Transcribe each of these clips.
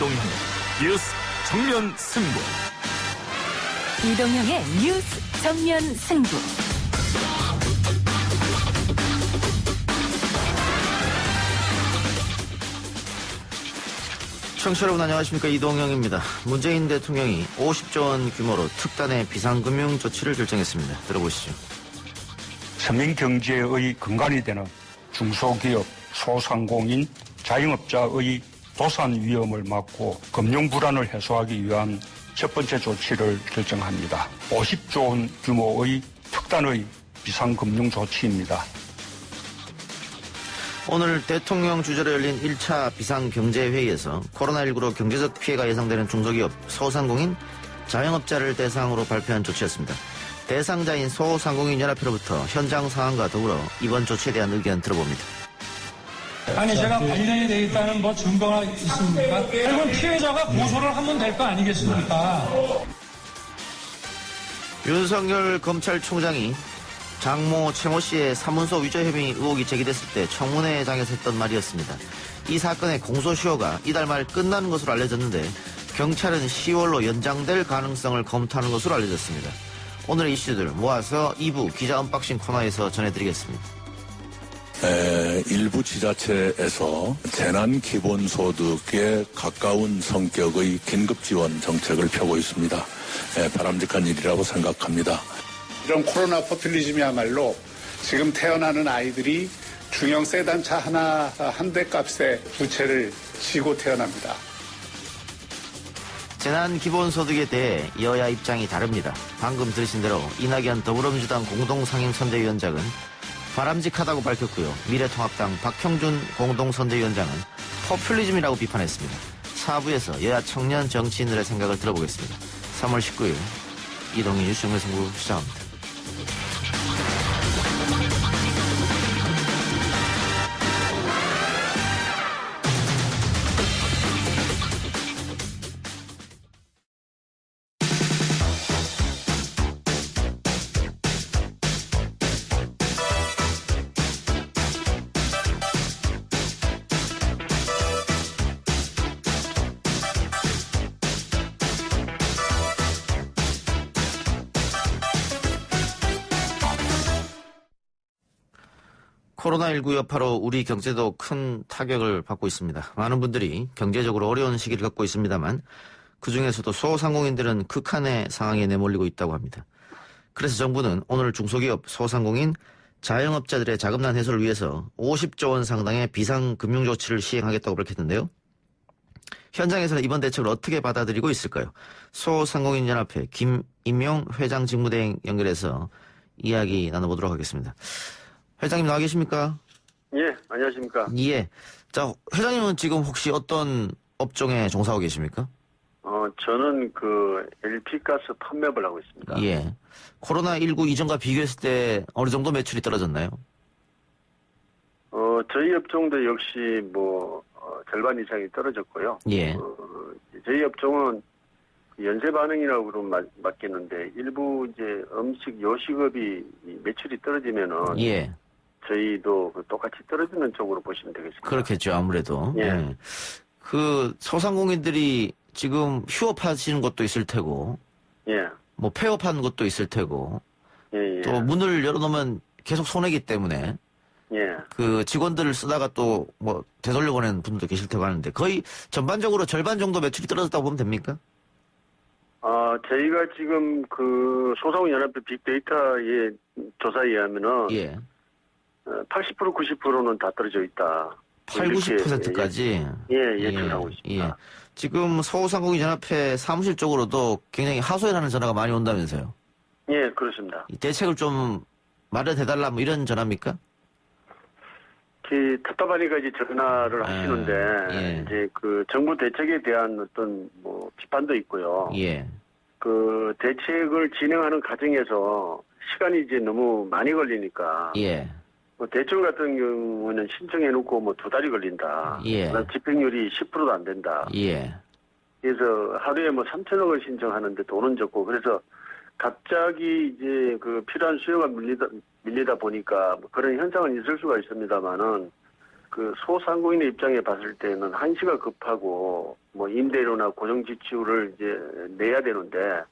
이동형의 뉴스 정면 승부. 이동형의 뉴스 정면 승부. 청취자 여러분 안녕하십니까. 이동형입니다. 문재인 대통령이 50조 원 규모로 특단의 비상금융 조치를 결정했습니다. 들어보시죠. 서민 경제의 근간이 되는 중소기업, 소상공인, 자영업자의 도산 위험을 막고 금융 불안을 해소하기 위한 첫 번째 조치를 결정합니다. 50조 원 규모의 특단의 비상금융 조치입니다. 오늘 대통령 주재로 열린 1차 비상경제회의에서 코로나19로 경제적 피해가 예상되는 중소기업, 소상공인, 자영업자를 대상으로 발표한 조치였습니다. 대상자인 소상공인연합회로부터 현장 상황과 더불어 이번 조치에 대한 의견 들어봅니다. 아니 제가 관련이 돼 있다는 뭐 증거가 있습니까? 그러면 피해자가 고소를 하면 될 거 아니겠습니까? 윤석열 검찰총장이 장모 최모 씨의 사문서 위조 혐의 의혹이 제기됐을 때 청문회장에서 했던 말이었습니다. 이 사건의 공소시효가 이달 말 끝나는 것으로 알려졌는데 경찰은 10월로 연장될 가능성을 검토하는 것으로 알려졌습니다. 오늘의 이슈들 모아서 2부 기자 언박싱 코너에서 전해드리겠습니다. 일부 지자체에서 재난기본소득에 가까운 성격의 긴급지원 정책을 펴고 있습니다. 바람직한 일이라고 생각합니다. 이런 코로나 포퓰리즘이야말로 지금 태어나는 아이들이 중형 세단차 한 대 값에 두 채를 지고 태어납니다. 재난기본소득에 대해 여야 입장이 다릅니다. 방금 들으신 대로 이낙연 더불어민주당 공동상임선대위원장은 바람직하다고 밝혔고요. 미래통합당 박형준 공동선대위원장은 포퓰리즘이라고 비판했습니다. 4부에서 여야 청년 정치인들의 생각을 들어보겠습니다. 3월 19일 이동희 뉴스 정면 승부 시작합니다. 코로나19 여파로 우리 경제도 큰 타격을 받고 있습니다. 많은 분들이 경제적으로 어려운 시기를 겪고 있습니다만 그중에서도 소상공인들은 극한의 상황에 내몰리고 있다고 합니다. 그래서 정부는 오늘 중소기업, 소상공인, 자영업자들의 자금난 해소를 위해서 50조 원 상당의 비상금융조치를 시행하겠다고 밝혔는데요. 현장에서는 이번 대책을 어떻게 받아들이고 있을까요? 소상공인연합회 김임용 회장 직무대행 연결해서 이야기 나눠보도록 하겠습니다. 회장님 나와 계십니까? 예, 안녕하십니까? 예. 자, 회장님은 지금 혹시 어떤 업종에 종사하고 계십니까? 저는 LP가스 판매업을 하고 있습니다. 예. 코로나19 이전과 비교했을 때 어느 정도 매출이 떨어졌나요? 저희 업종도 역시 절반 이상이 떨어졌고요. 예. 저희 업종은 연쇄 반응이라고 그러면 맞겠는데 일부 이제 음식 요식업이 매출이 떨어지면은 예. 저희도 똑같이 떨어지는 쪽으로 보시면 되겠습니다. 그렇겠죠, 아무래도. 예. 예. 소상공인들이 지금 휴업하시는 것도 있을 테고, 예. 폐업하는 것도 있을 테고, 예. 또 문을 열어놓으면 계속 손해기 때문에, 예. 직원들을 쓰다가 또 되돌려 보내는 분도 계실 테고 하는데, 거의 전반적으로 절반 정도 매출이 떨어졌다고 보면 됩니까? 저희가 지금 소상공인연합회 빅데이터의 조사에 의하면은, 예. 80% 90%는 다 떨어져 있다. 80~90%까지? 예측을 하고 있습니다. 예. 지금 소상공인연합회 사무실 쪽으로도 굉장히 하소연하는 전화가 많이 온다면서요? 예, 그렇습니다. 이 대책을 좀 마련해달라 이런 전화입니까? 답답하니까 이제 전화를 하시는데, 예. 이제 정부 대책에 대한 어떤 비판도 있고요. 예. 대책을 진행하는 과정에서 시간이 이제 너무 많이 걸리니까. 예. 대출 같은 경우는 신청해놓고 2달이 걸린다. 예. 집행률이 10%도 안 된다. 예. 그래서 하루에 3천억을 신청하는데 돈은 적고, 그래서 갑자기 이제 필요한 수요가 밀리다 보니까 그런 현상은 있을 수가 있습니다만은 소상공인의 입장에 봤을 때는 한시가 급하고 뭐 임대료나 고정지출을 이제 내야 되는데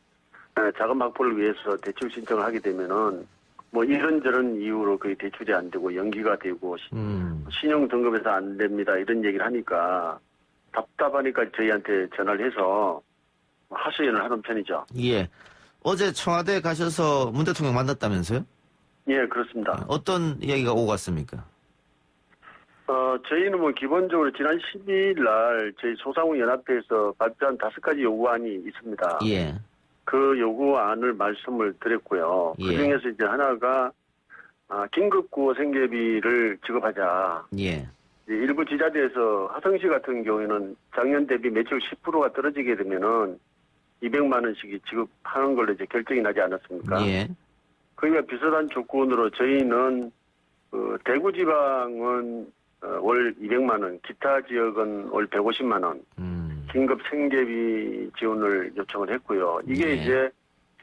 자금 확보를 위해서 대출 신청을 하게 되면은 뭐 이런저런 이유로 거의 대출이 안 되고 연기가 되고 신용 등급에서 안 됩니다 이런 얘기를 하니까 답답하니까 저희한테 전화를 해서 하소연을 하는 편이죠. 예. 어제 청와대 가셔서 문 대통령 만났다면서요? 예, 그렇습니다. 어떤 이야기가 오고 갔습니까? 저희는 뭐 기본적으로 지난 12일 날 저희 소상공 연합회에서 발표한 5가지 요구안이 있습니다. 예. 그 요구안을 말씀을 드렸고요. 예. 그 중에서 이제 하나가 긴급구호 생계비를 지급하자. 예. 일부 지자체에서 화성시 같은 경우에는 작년 대비 매출 10%가 떨어지게 되면은 200만 원씩이 지급하는 걸로 이제 결정이 나지 않았습니까? 예. 그러니까 비슷한 조건으로 저희는 대구 지방은 월 200만 원, 기타 지역은 월 150만 원 긴급 생계비 지원을 요청을 했고요. 이게 예. 이제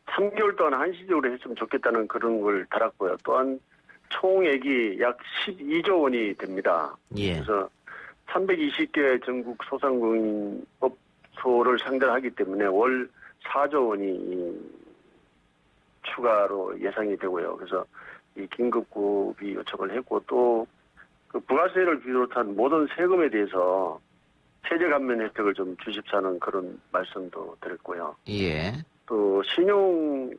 3개월 동안 한시적으로 했으면 좋겠다는 그런 걸 달았고요. 또한 총액이 약 12조 원이 됩니다. 예. 그래서 320개 전국 소상공인 법소를 상대로 하기 때문에 월 4조 원이 추가로 예상이 되고요. 그래서 이 긴급구비 요청을 했고 또 그 부가세를 비롯한 모든 세금에 대해서 세제 감면 혜택을 좀 주십사는 그런 말씀도 드렸고요. 예. 또 신용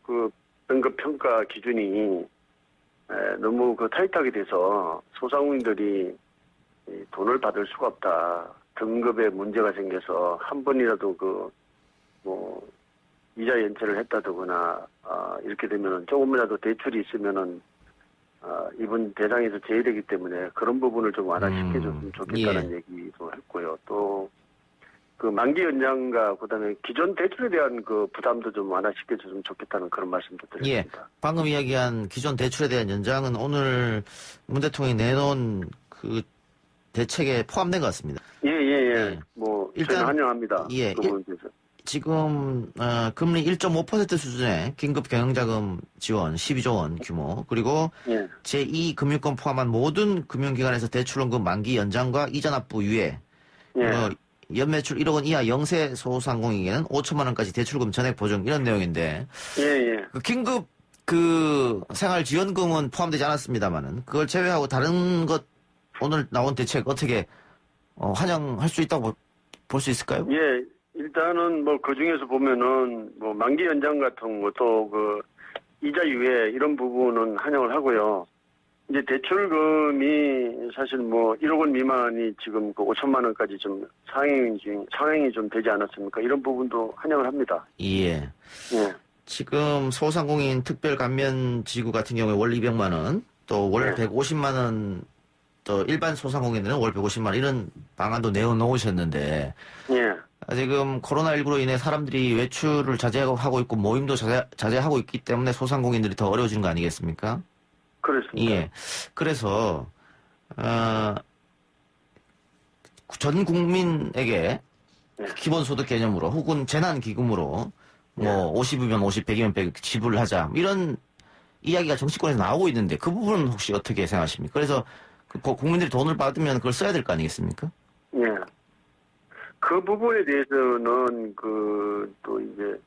등급 평가 기준이 너무 타이트하게 돼서 소상공인들이 돈을 받을 수가 없다. 등급에 문제가 생겨서 한 번이라도 이자 연체를 했다거나 이렇게 되면은 조금이라도 대출이 있으면은 이번 대상에서 제외되기 때문에 그런 부분을 좀 완화시켜줬으면 좋겠다는 예. 얘기도 했고요. 또 그 만기 연장과 그다음에 기존 대출에 대한 그 부담도 좀 완화시켜줬으면 좋겠다는 그런 말씀도 예. 드렸습니다. 방금 이야기한 기존 대출에 대한 연장은 오늘 문 대통령이 내놓은 그 대책에 포함된 것 같습니다. 예. 뭐 일단 저는 환영합니다. 예. 그 부분에 대해서. 지금 금리 1.5% 수준의 긴급 경영자금 지원 12조 원 규모 그리고 예. 제2금융권 포함한 모든 금융기관에서 대출원금 만기 연장과 이자 납부 유예 예. 연매출 1억 원 이하 영세 소상공인에게는 5천만 원까지 대출금 전액 보증 이런 내용인데 예. 그 긴급 그 생활지원금은 포함되지 않았습니다만은 그걸 제외하고 다른 것 오늘 나온 대책 어떻게 환영할 수 있다고 볼 수 있을까요? 예. 일단은 뭐 그 중에서 보면은 뭐 만기 연장 같은 것도 그 이자 유예 이런 부분은 환영을 하고요. 이제 대출금이 사실 뭐 1억 원 미만이 지금 그 5천만 원까지 좀 상향이 좀 되지 않았습니까? 이런 부분도 환영을 합니다. 예. 예. 지금 소상공인 특별감면지구 같은 경우에 월 200만 원, 또 월 네. 150만 원, 또 일반 소상공인들은 월 150만 원 이런 방안도 내어놓으셨는데 예. 지금 코로나19로 인해 사람들이 외출을 자제하고 있고 모임도 자제하고 있기 때문에 소상공인들이 더 어려워지는 거 아니겠습니까? 그렇습니다. 예. 그래서 전 국민에게 네. 기본소득 개념으로 혹은 재난기금으로 뭐 50이면 50, 100이면 100 지불하자 이런 이야기가 정치권에서 나오고 있는데 그 부분은 혹시 어떻게 생각하십니까? 그래서 국민들이 돈을 받으면 그걸 써야 될 거 아니겠습니까? 예. 그 부분에 대해서는 또 이제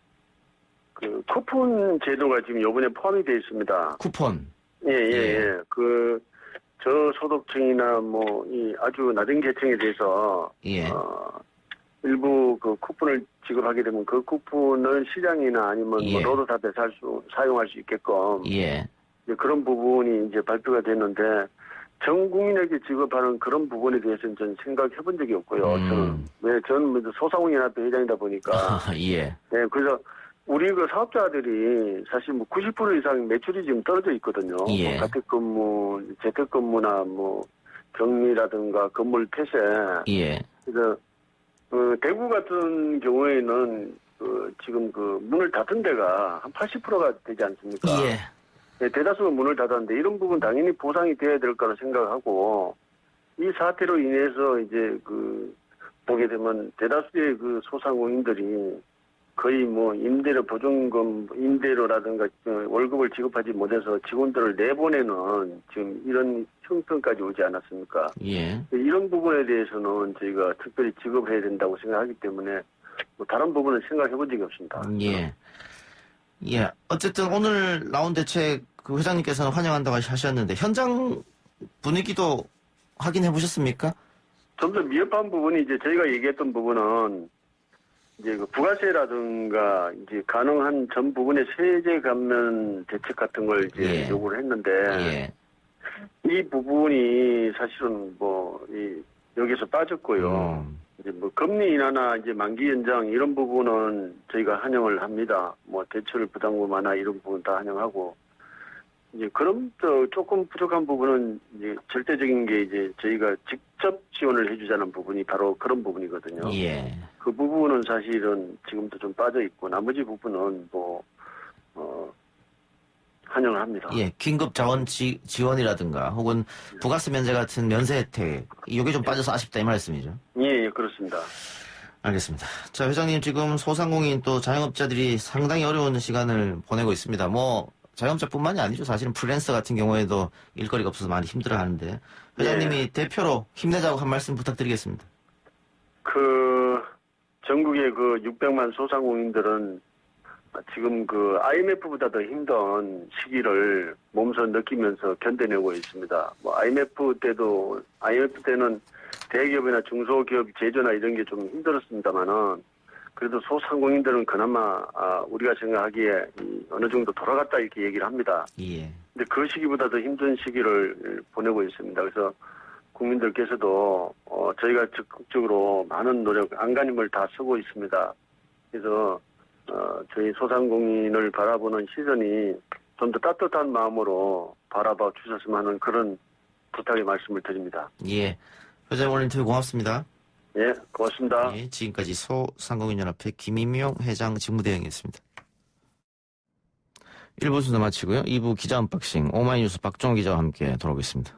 쿠폰 제도가 지금 요번에 포함이 되어 있습니다. 쿠폰. 예. 저소득층이나 이 아주 낮은 계층에 대해서 예. 일부 그 쿠폰을 지급하게 되면 그 쿠폰을 시장이나 아니면 예. 로드샵에서 사용할 수 있게끔 예. 이제 그런 부분이 이제 발표가 됐는데 전 국민에게 지급하는 그런 부분에 대해서는 전 생각해 본 적이 없고요. 저는 소상공인연합회 회장이다 보니까 예. 네, 그래서 우리 그 사업자들이 사실 90% 이상 매출이 지금 떨어져 있거든요. 예. 가택근무, 재택근무나 격리라든가 건물 폐쇄. 예. 그래서 대구 같은 경우에는 지금 문을 닫은 데가 한 80%가 되지 않습니까? 예. 네, 대다수가 문을 닫았는데 이런 부분 당연히 보상이 돼야 될 거라 생각하고 이 사태로 인해서 이제 보게 되면 대다수의 소상공인들이 거의 뭐 임대료 보증금, 임대료라든가 월급을 지급하지 못해서 직원들을 내보내는 지금 이런 형편까지 오지 않았습니까? 예. 이런 부분에 대해서는 저희가 특별히 지급해야 된다고 생각하기 때문에 뭐 다른 부분은 생각해 본 적이 없습니다. 예. 예. 어쨌든 오늘 나온 대책 그 회장님께서는 환영한다고 하셨는데 현장 분위기도 확인해 보셨습니까? 좀 더 미흡한 부분이 이제 저희가 얘기했던 부분은 이제 그 부가세라든가 이제 가능한 전 부분의 세제 감면 대책 같은 걸 이제 예. 요구를 했는데 예. 이 부분이 사실은 뭐 여기서 빠졌고요. 이제 뭐 금리 인하나 이제 만기 연장 이런 부분은 저희가 환영을 합니다. 뭐 대출 부담금 완화 이런 부분 다 환영하고 이제 그럼 또 조금 부족한 부분은 이제 절대적인 게 이제 저희가 직접 지원을 해주자는 부분이 바로 그런 부분이거든요. 예. 그 부분은 사실은 지금도 좀 빠져 있고 나머지 부분은 뭐 환영을 합니다. 예. 긴급 자원 지원이라든가 혹은 부가세 면제 같은 면세 혜택 이게 좀 빠져서 아쉽다 이 말씀이죠. 예, 그렇습니다. 알겠습니다. 자, 회장님 지금 소상공인 또 자영업자들이 상당히 어려운 시간을 보내고 있습니다. 뭐 자영업자뿐만이 아니죠. 사실은 프리랜서 같은 경우에도 일거리가 없어서 많이 힘들어하는데 회장님이 대표로 힘내자고 한 말씀 부탁드리겠습니다. 그 전국의 그 600만 소상공인들은 지금 그 IMF보다 더 힘든 시기를 몸소 느끼면서 견뎌내고 있습니다. 뭐 IMF 때는 대기업이나 중소기업 제조나 이런 게 좀 힘들었습니다만은 그래도 소상공인들은 그나마 우리가 생각하기에 어느 정도 돌아갔다 이렇게 얘기를 합니다. 예. 근데 그 시기보다 더 힘든 시기를 보내고 있습니다. 그래서 국민들께서도 저희가 적극적으로 많은 노력, 안간힘을 다 쓰고 있습니다. 그래서 저희 소상공인을 바라보는 시선이 좀 더 따뜻한 마음으로 바라봐 주셨으면 하는 그런 부탁의 말씀을 드립니다. 예. 회장님 오늘 인터뷰 고맙습니다. 예, 고맙습니다. 예, 지금까지 소상공인연합회 김임용 회장 직무대행이었습니다. 1부 순서 마치고요. 2부 기자 언박싱 오마이뉴스 박종호 기자와 함께 돌아오겠습니다.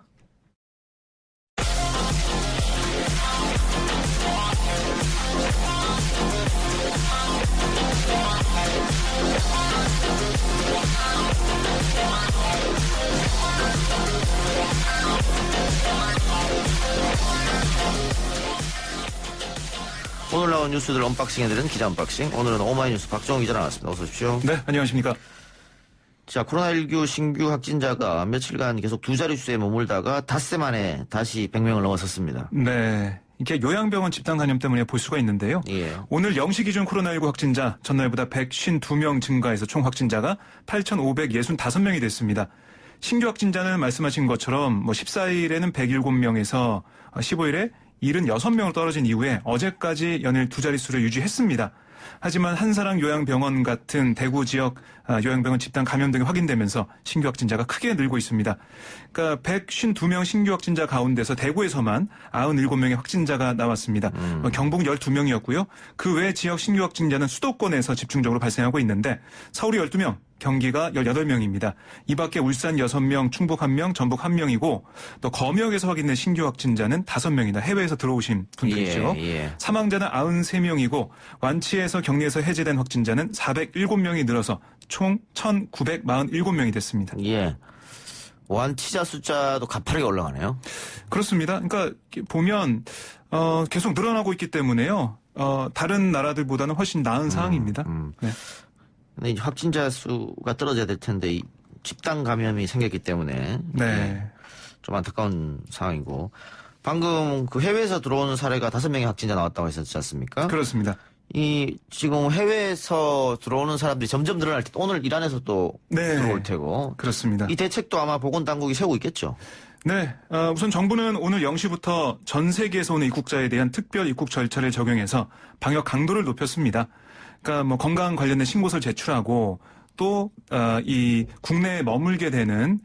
오늘 나온 뉴스들 언박싱해드리는 기자 언박싱. 오늘은 오마이뉴스 박정호 기자 나왔습니다. 어서 오십시오. 네, 안녕하십니까. 자, 코로나19 신규 확진자가 며칠간 계속 두 자릿수에 머물다가 닷새 만에 다시 100명을 넘어섰습니다. 네. 이게 요양병원 집단 감염 때문에 볼 수가 있는데요. 예. 오늘 0시 기준 코로나19 확진자 전날보다 152명 증가해서 총 확진자가 8,565명이 됐습니다. 신규 확진자는 말씀하신 것처럼 14일에는 107명에서 15일에 76명으로 떨어진 이후에 어제까지 연일 두 자릿수를 유지했습니다. 하지만 한사랑 요양병원 같은 대구 지역 요양병원 집단 감염 등이 확인되면서 신규 확진자가 크게 늘고 있습니다. 그러니까 152명 신규 확진자 가운데서 대구에서만 97명의 확진자가 나왔습니다. 경북 12명이었고요. 그 외 지역 신규 확진자는 수도권에서 집중적으로 발생하고 있는데 서울이 12명, 경기가 18명입니다. 이 밖에 울산 6명, 충북 1명, 전북 1명이고 또 검역에서 확인된 신규 확진자는 5명이다. 해외에서 들어오신 분들이죠. 예. 사망자는 93명이고 완치에서 격리에서 해제된 확진자는 407명이 늘어서 총 1,947명이 됐습니다. 예. 완치자 숫자도 가파르게 올라가네요. 그렇습니다. 그러니까 보면 계속 늘어나고 있기 때문에요. 다른 나라들보다는 훨씬 나은 상황입니다. 네. 근데 이제 확진자 수가 떨어져야 될 텐데 이 집단 감염이 생겼기 때문에 네. 좀 안타까운 상황이고 방금 그 해외에서 들어오는 사례가 5명의 확진자 나왔다고 했었지 않습니까? 그렇습니다. 이 지금 해외에서 들어오는 사람들이 점점 늘어날 때 오늘 이란에서 또 네. 들어올 테고 그렇습니다. 이 대책도 아마 보건당국이 세우고 있겠죠. 네, 우선 정부는 오늘 0시부터 전 세계에서 오는 입국자에 대한 특별 입국 절차를 적용해서 방역 강도를 높였습니다. 그러니까 건강 관련된 신고서를 제출하고 또 이 국내에 머물게 되는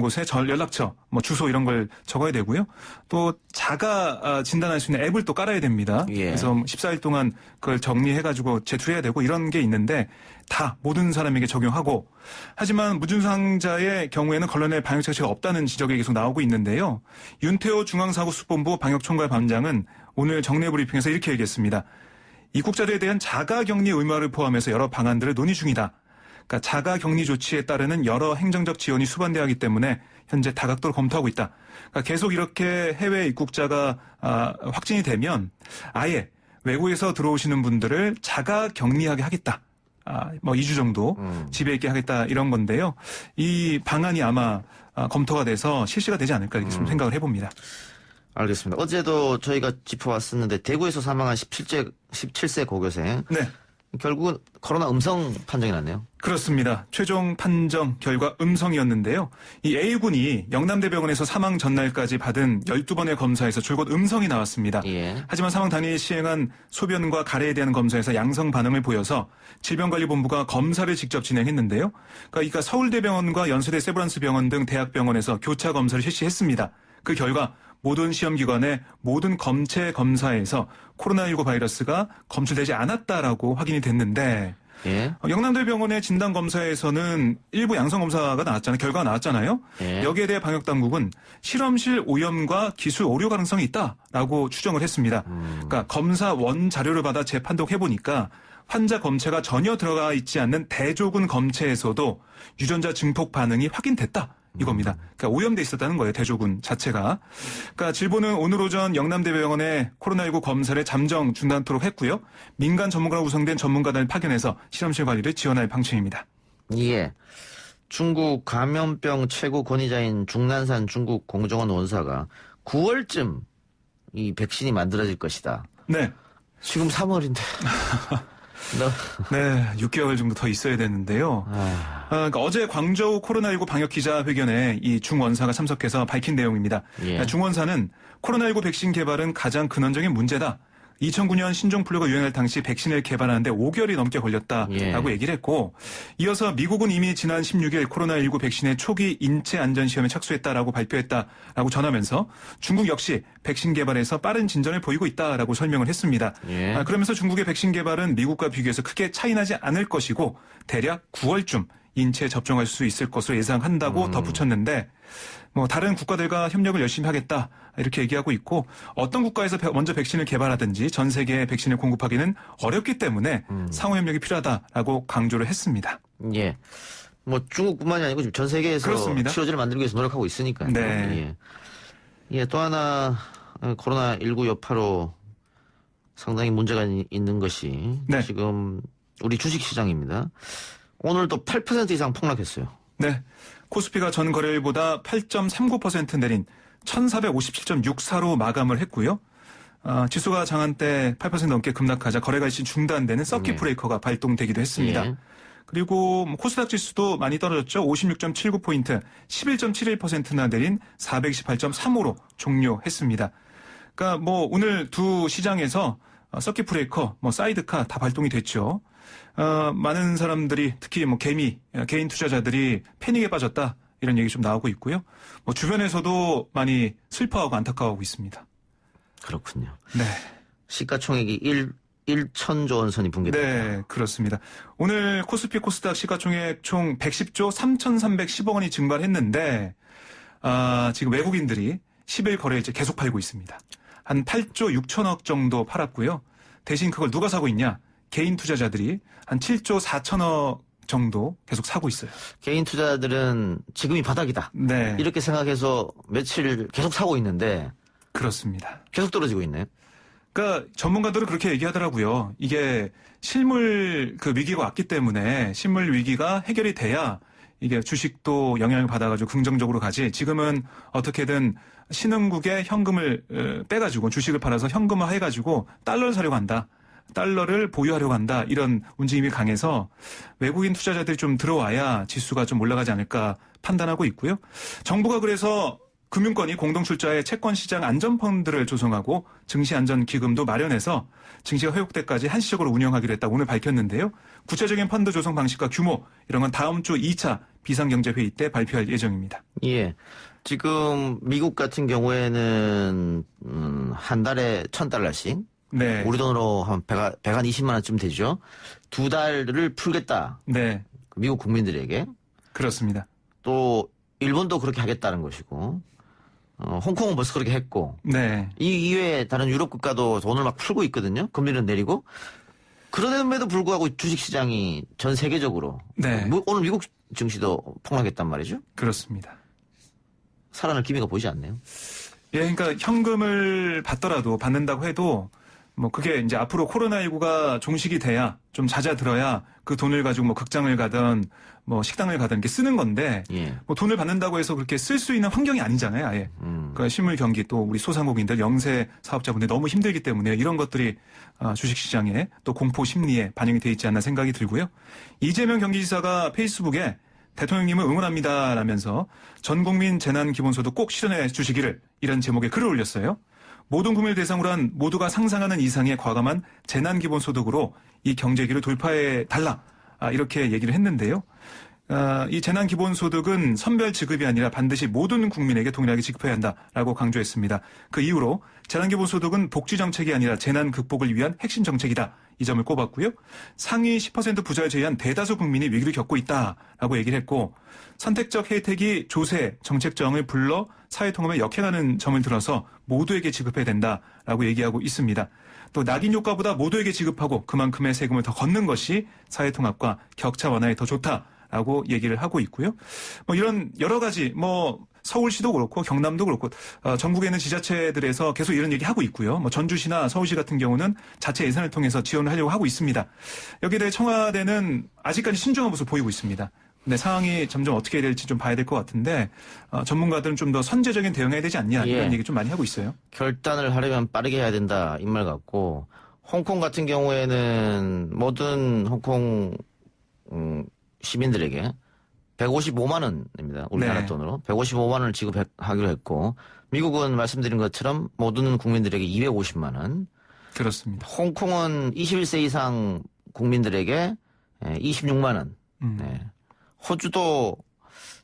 곳에 연락처, 주소 이런 걸 적어야 되고요. 또 자가 진단할 수 있는 앱을 또 깔아야 됩니다. 예. 그래서 14일 동안 그걸 정리해가지고 제출해야 되고 이런 게 있는데 다 모든 사람에게 적용하고 하지만 무증상자의 경우에는 걸러낼 방역 장치가 없다는 지적이 계속 나오고 있는데요. 윤태호 중앙사고수본부 방역총괄반장은 오늘 정례 브리핑에서 이렇게 얘기했습니다. 입국자들에 대한 자가격리 의무화를 포함해서 여러 방안들을 논의 중이다. 그러니까 자가격리 조치에 따르는 여러 행정적 지원이 수반돼야 하기 때문에 현재 다각도로 검토하고 있다. 그러니까 계속 이렇게 해외 입국자가 확진이 되면 아예 외국에서 들어오시는 분들을 자가격리하게 하겠다. 뭐 2주 정도 집에 있게 하겠다 이런 건데요. 이 방안이 아마 검토가 돼서 실시가 되지 않을까 이렇게 좀 생각을 해봅니다. 알겠습니다. 어제도 저희가 짚어왔었는데 대구에서 사망한 17세 고교생. 네. 결국은 코로나 음성 판정이 났네요. 그렇습니다. 최종 판정 결과 음성이었는데요. 이 A군이 영남대병원에서 사망 전날까지 받은 12번의 검사에서 줄곧 음성이 나왔습니다. 예. 하지만 사망 당일 시행한 소변과 가래에 대한 검사에서 양성 반응을 보여서 질병관리본부가 검사를 직접 진행했는데요. 그러니까 서울대병원과 연세대 세브란스병원 등 대학병원에서 교차 검사를 실시했습니다. 그 결과 모든 시험기관의 모든 검체 검사에서 코로나19 바이러스가 검출되지 않았다라고 확인이 됐는데 예. 영남대병원의 진단검사에서는 일부 양성검사가 나왔잖아요. 결과가 나왔잖아요. 예. 여기에 대해 방역당국은 실험실 오염과 기술 오류 가능성이 있다라고 추정을 했습니다. 그러니까 검사 원자료를 받아 재판독해보니까 환자 검체가 전혀 들어가 있지 않는 대조군 검체에서도 유전자 증폭 반응이 확인됐다. 이겁니다. 그러니까 오염돼 있었다는 거예요. 대조군 자체가. 그러니까 질본은 오늘 오전 영남대병원에 코로나19 검사를 잠정 중단토록 했고요. 민간 전문가로 구성된 전문가단을 파견해서 실험실 관리를 지원할 방침입니다. 예. 중국 감염병 최고 권위자인 중난산 중국 공정원 원사가 9월쯤 이 백신이 만들어질 것이다. 네. 지금 3월인데. 네, 6개월 정도 더 있어야 되는데요. 그러니까 어제 광저우 코로나19 방역 기자회견에 이 중원사가 참석해서 밝힌 내용입니다. 예. 그러니까 중원사는 코로나19 백신 개발은 가장 근원적인 문제다. 2009년 신종플루가 유행할 당시 백신을 개발하는데 5개월이 넘게 걸렸다라고 예. 얘기를 했고 이어서 미국은 이미 지난 16일 코로나19 백신의 초기 인체 안전 시험에 착수했다라고 발표했다라고 전하면서 중국 역시 백신 개발에서 빠른 진전을 보이고 있다라고 설명을 했습니다. 예. 그러면서 중국의 백신 개발은 미국과 비교해서 크게 차이나지 않을 것이고 대략 9월쯤 인체에 접종할 수 있을 것으로 예상한다고 덧붙였는데 뭐 다른 국가들과 협력을 열심히 하겠다 이렇게 얘기하고 있고 어떤 국가에서 먼저 백신을 개발하든지 전 세계에 백신을 공급하기는 어렵기 때문에 상호 협력이 필요하다라고 강조를 했습니다. 예. 뭐 중국뿐만이 아니고 지금 전 세계에서 그렇습니다. 치료제를 만들기 위해서 노력하고 있으니까요. 네. 예. 예. 또 하나 코로나19 여파로 상당히 문제가 있는 것이 네. 지금 우리 주식시장입니다. 오늘도 8% 이상 폭락했어요. 네. 코스피가 전 거래일보다 8.39% 내린 1457.64로 마감을 했고요. 지수가 장한 때 8% 넘게 급락하자 거래가 일시 중단되는 서킷 브레이커가 발동되기도 했습니다. 예. 그리고 코스닥 지수도 많이 떨어졌죠. 56.79포인트, 11.71%나 내린 428.35로 종료했습니다. 그러니까 뭐 오늘 두 시장에서 서킷 브레이커, 뭐 사이드카 다 발동이 됐죠. 많은 사람들이 특히 뭐 개인 투자자들이 패닉에 빠졌다 이런 얘기 좀 나오고 있고요. 뭐 주변에서도 많이 슬퍼하고 안타까워하고 있습니다. 그렇군요. 네. 시가총액이 1천조 원 선이 붕괴됐다. 네, 그렇습니다. 오늘 코스피 코스닥 시가총액 총 110조 3,310억 원이 증발했는데 지금 외국인들이 10일 거래일째 계속 팔고 있습니다. 한 8조 6천억 정도 팔았고요. 대신 그걸 누가 사고 있냐? 개인 투자자들이 한 7조 4천억 정도 계속 사고 있어요. 개인 투자들은 지금이 바닥이다. 네. 이렇게 생각해서 며칠 계속 사고 있는데 그렇습니다. 계속 떨어지고 있네요. 그러니까 전문가들은 그렇게 얘기하더라고요. 이게 실물 그 위기가 왔기 때문에 실물 위기가 해결이 돼야 이게 주식도 영향을 받아가지고 긍정적으로 가지. 지금은 어떻게든 신흥국에 현금을 빼가지고 주식을 팔아서 현금화 해가지고 달러를 사려고 한다. 달러를 보유하려고 한다. 이런 움직임이 강해서 외국인 투자자들이 좀 들어와야 지수가 좀 올라가지 않을까 판단하고 있고요. 정부가 그래서 금융권이 공동출자의 채권시장 안전펀드를 조성하고 증시안전기금도 마련해서 증시가 회복 때까지 한시적으로 운영하기로 했다고 오늘 밝혔는데요. 구체적인 펀드 조성 방식과 규모 이런 건 다음 주 2차 비상경제회의 때 발표할 예정입니다. 예. 지금 미국 같은 경우에는 한 달에 $1,000씩 네. 우리 돈으로 한 120만 원쯤 되죠. 2달을 풀겠다. 네. 미국 국민들에게. 그렇습니다. 또 일본도 그렇게 하겠다는 것이고 홍콩은 벌써 그렇게 했고 네. 이 이외에 다른 유럽 국가도 돈을 막 풀고 있거든요. 금리는 내리고. 그럼에도 불구하고 주식시장이 전 세계적으로 네. 오늘 미국 증시도 폭락했단 말이죠. 그렇습니다. 살아날 기미가 보이지 않네요. 예, 그러니까 현금을 받는다고 해도 뭐 그게 이제 앞으로 코로나19가 종식이 돼야 좀 잦아들어야 그 돈을 가지고 뭐 극장을 가든 뭐 식당을 가든 이렇게 쓰는 건데 예. 뭐 돈을 받는다고 해서 그렇게 쓸 수 있는 환경이 아니잖아요, 아예. 그러니까 실물 경기 또 우리 소상공인들 영세 사업자분들 너무 힘들기 때문에 이런 것들이 주식시장에 또 공포 심리에 반영이 돼 있지 않나 생각이 들고요. 이재명 경기지사가 페이스북에 대통령님을 응원합니다라면서 전 국민 재난기본소득 꼭 실현해 주시기를 이런 제목의 글을 올렸어요. 모든 국민을 대상으로 한 모두가 상상하는 이상의 과감한 재난기본소득으로 이 경제기를 돌파해 달라 이렇게 얘기를 했는데요. 이 재난기본소득은 선별 지급이 아니라 반드시 모든 국민에게 동일하게 지급해야 한다라고 강조했습니다. 그 이후로 재난기본소득은 복지정책이 아니라 재난 극복을 위한 핵심 정책이다. 이 점을 꼽았고요. 상위 10% 부자를 제외한 대다수 국민이 위기를 겪고 있다라고 얘기를 했고 선택적 혜택이 조세, 정책정을 불러 사회통합에 역행하는 점을 들어서 모두에게 지급해야 된다라고 얘기하고 있습니다. 또 낙인 효과보다 모두에게 지급하고 그만큼의 세금을 더 걷는 것이 사회통합과 격차 완화에 더 좋다라고 얘기를 하고 있고요. 뭐 이런 여러 가지 서울시도 그렇고 경남도 그렇고 전국에 있는 지자체들에서 계속 이런 얘기 하고 있고요. 뭐 전주시나 서울시 같은 경우는 자체 예산을 통해서 지원을 하려고 하고 있습니다. 여기에 대해 청와대는 아직까지 신중한 모습을 보이고 있습니다. 근데 상황이 점점 어떻게 될지 좀 봐야 될 것 같은데 전문가들은 좀 더 선제적인 대응해야 되지 않냐 이런 얘기 좀 많이 하고 있어요. 결단을 하려면 빠르게 해야 된다 이 말 같고 홍콩 같은 경우에는 모든 홍콩 시민들에게 155만 원입니다. 우리나라 돈으로 155만 원을 지급하기로 했고 미국은 말씀드린 것처럼 모든 국민들에게 250만 원. 그렇습니다. 홍콩은 21세 이상 국민들에게 26만 원. 네. 호주도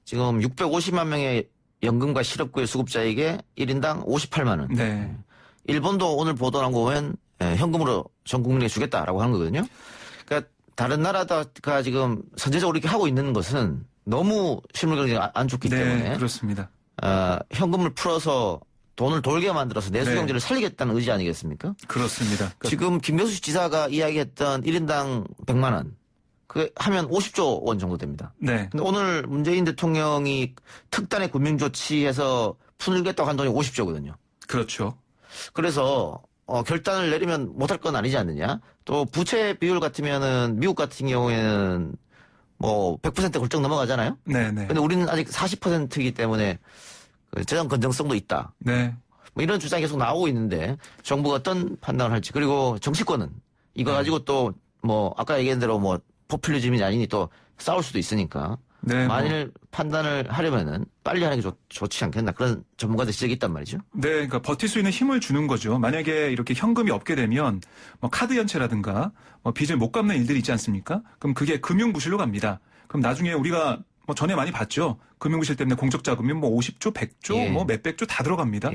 지금 650만 명의 연금과 실업고의 수급자에게 1인당 58만 원. 네. 일본도 오늘 보도 나온 거 보면 현금으로 전 국민에게 주겠다라고 하는 거거든요. 그러니까 다른 나라가 지금 선제적으로 이렇게 하고 있는 것은 너무 실물 경제가 안 좋기 때문에 그렇습니다. 현금을 풀어서 돈을 돌게 만들어서 내수 경제를 살리겠다는 의지 아니겠습니까? 그렇습니다. 지금 김경수 지사가 이야기했던 1인당 100만 원. 그 하면 50조 원 정도 됩니다. 네. 근데 오늘 문재인 대통령이 특단의 금융조치해서 풀겠다고 한 돈이 50조거든요. 그렇죠. 그래서 결단을 내리면 못할 건 아니지 않느냐. 또 부채 비율 같으면은 미국 같은 경우에는 뭐 100% 훌쩍 넘어가잖아요. 네네. 근데 우리는 아직 40%이기 때문에 재정 건전성도 있다. 네. 뭐 이런 주장이 계속 나오고 있는데 정부가 어떤 판단을 할지 그리고 정치권은 이거 가지고 또 뭐 아까 얘기한 대로 뭐 포퓰리즘이 아니니 또 싸울 수도 있으니까 네, 만일 판단을 하려면은 빨리 하는 게 좋지 않겠나 그런 전문가들 지적이 있단 말이죠. 네, 그러니까 버틸 수 있는 힘을 주는 거죠. 만약에 이렇게 현금이 없게 되면 뭐 카드 연체라든가 뭐 빚을 못 갚는 일들이 있지 않습니까? 그럼 그게 금융부실로 갑니다. 그럼 나중에 우리가 뭐 전에 많이 봤죠. 금융부실 때문에 공적자금이 뭐 50조, 100조, 뭐 몇백 조 다 들어갑니다.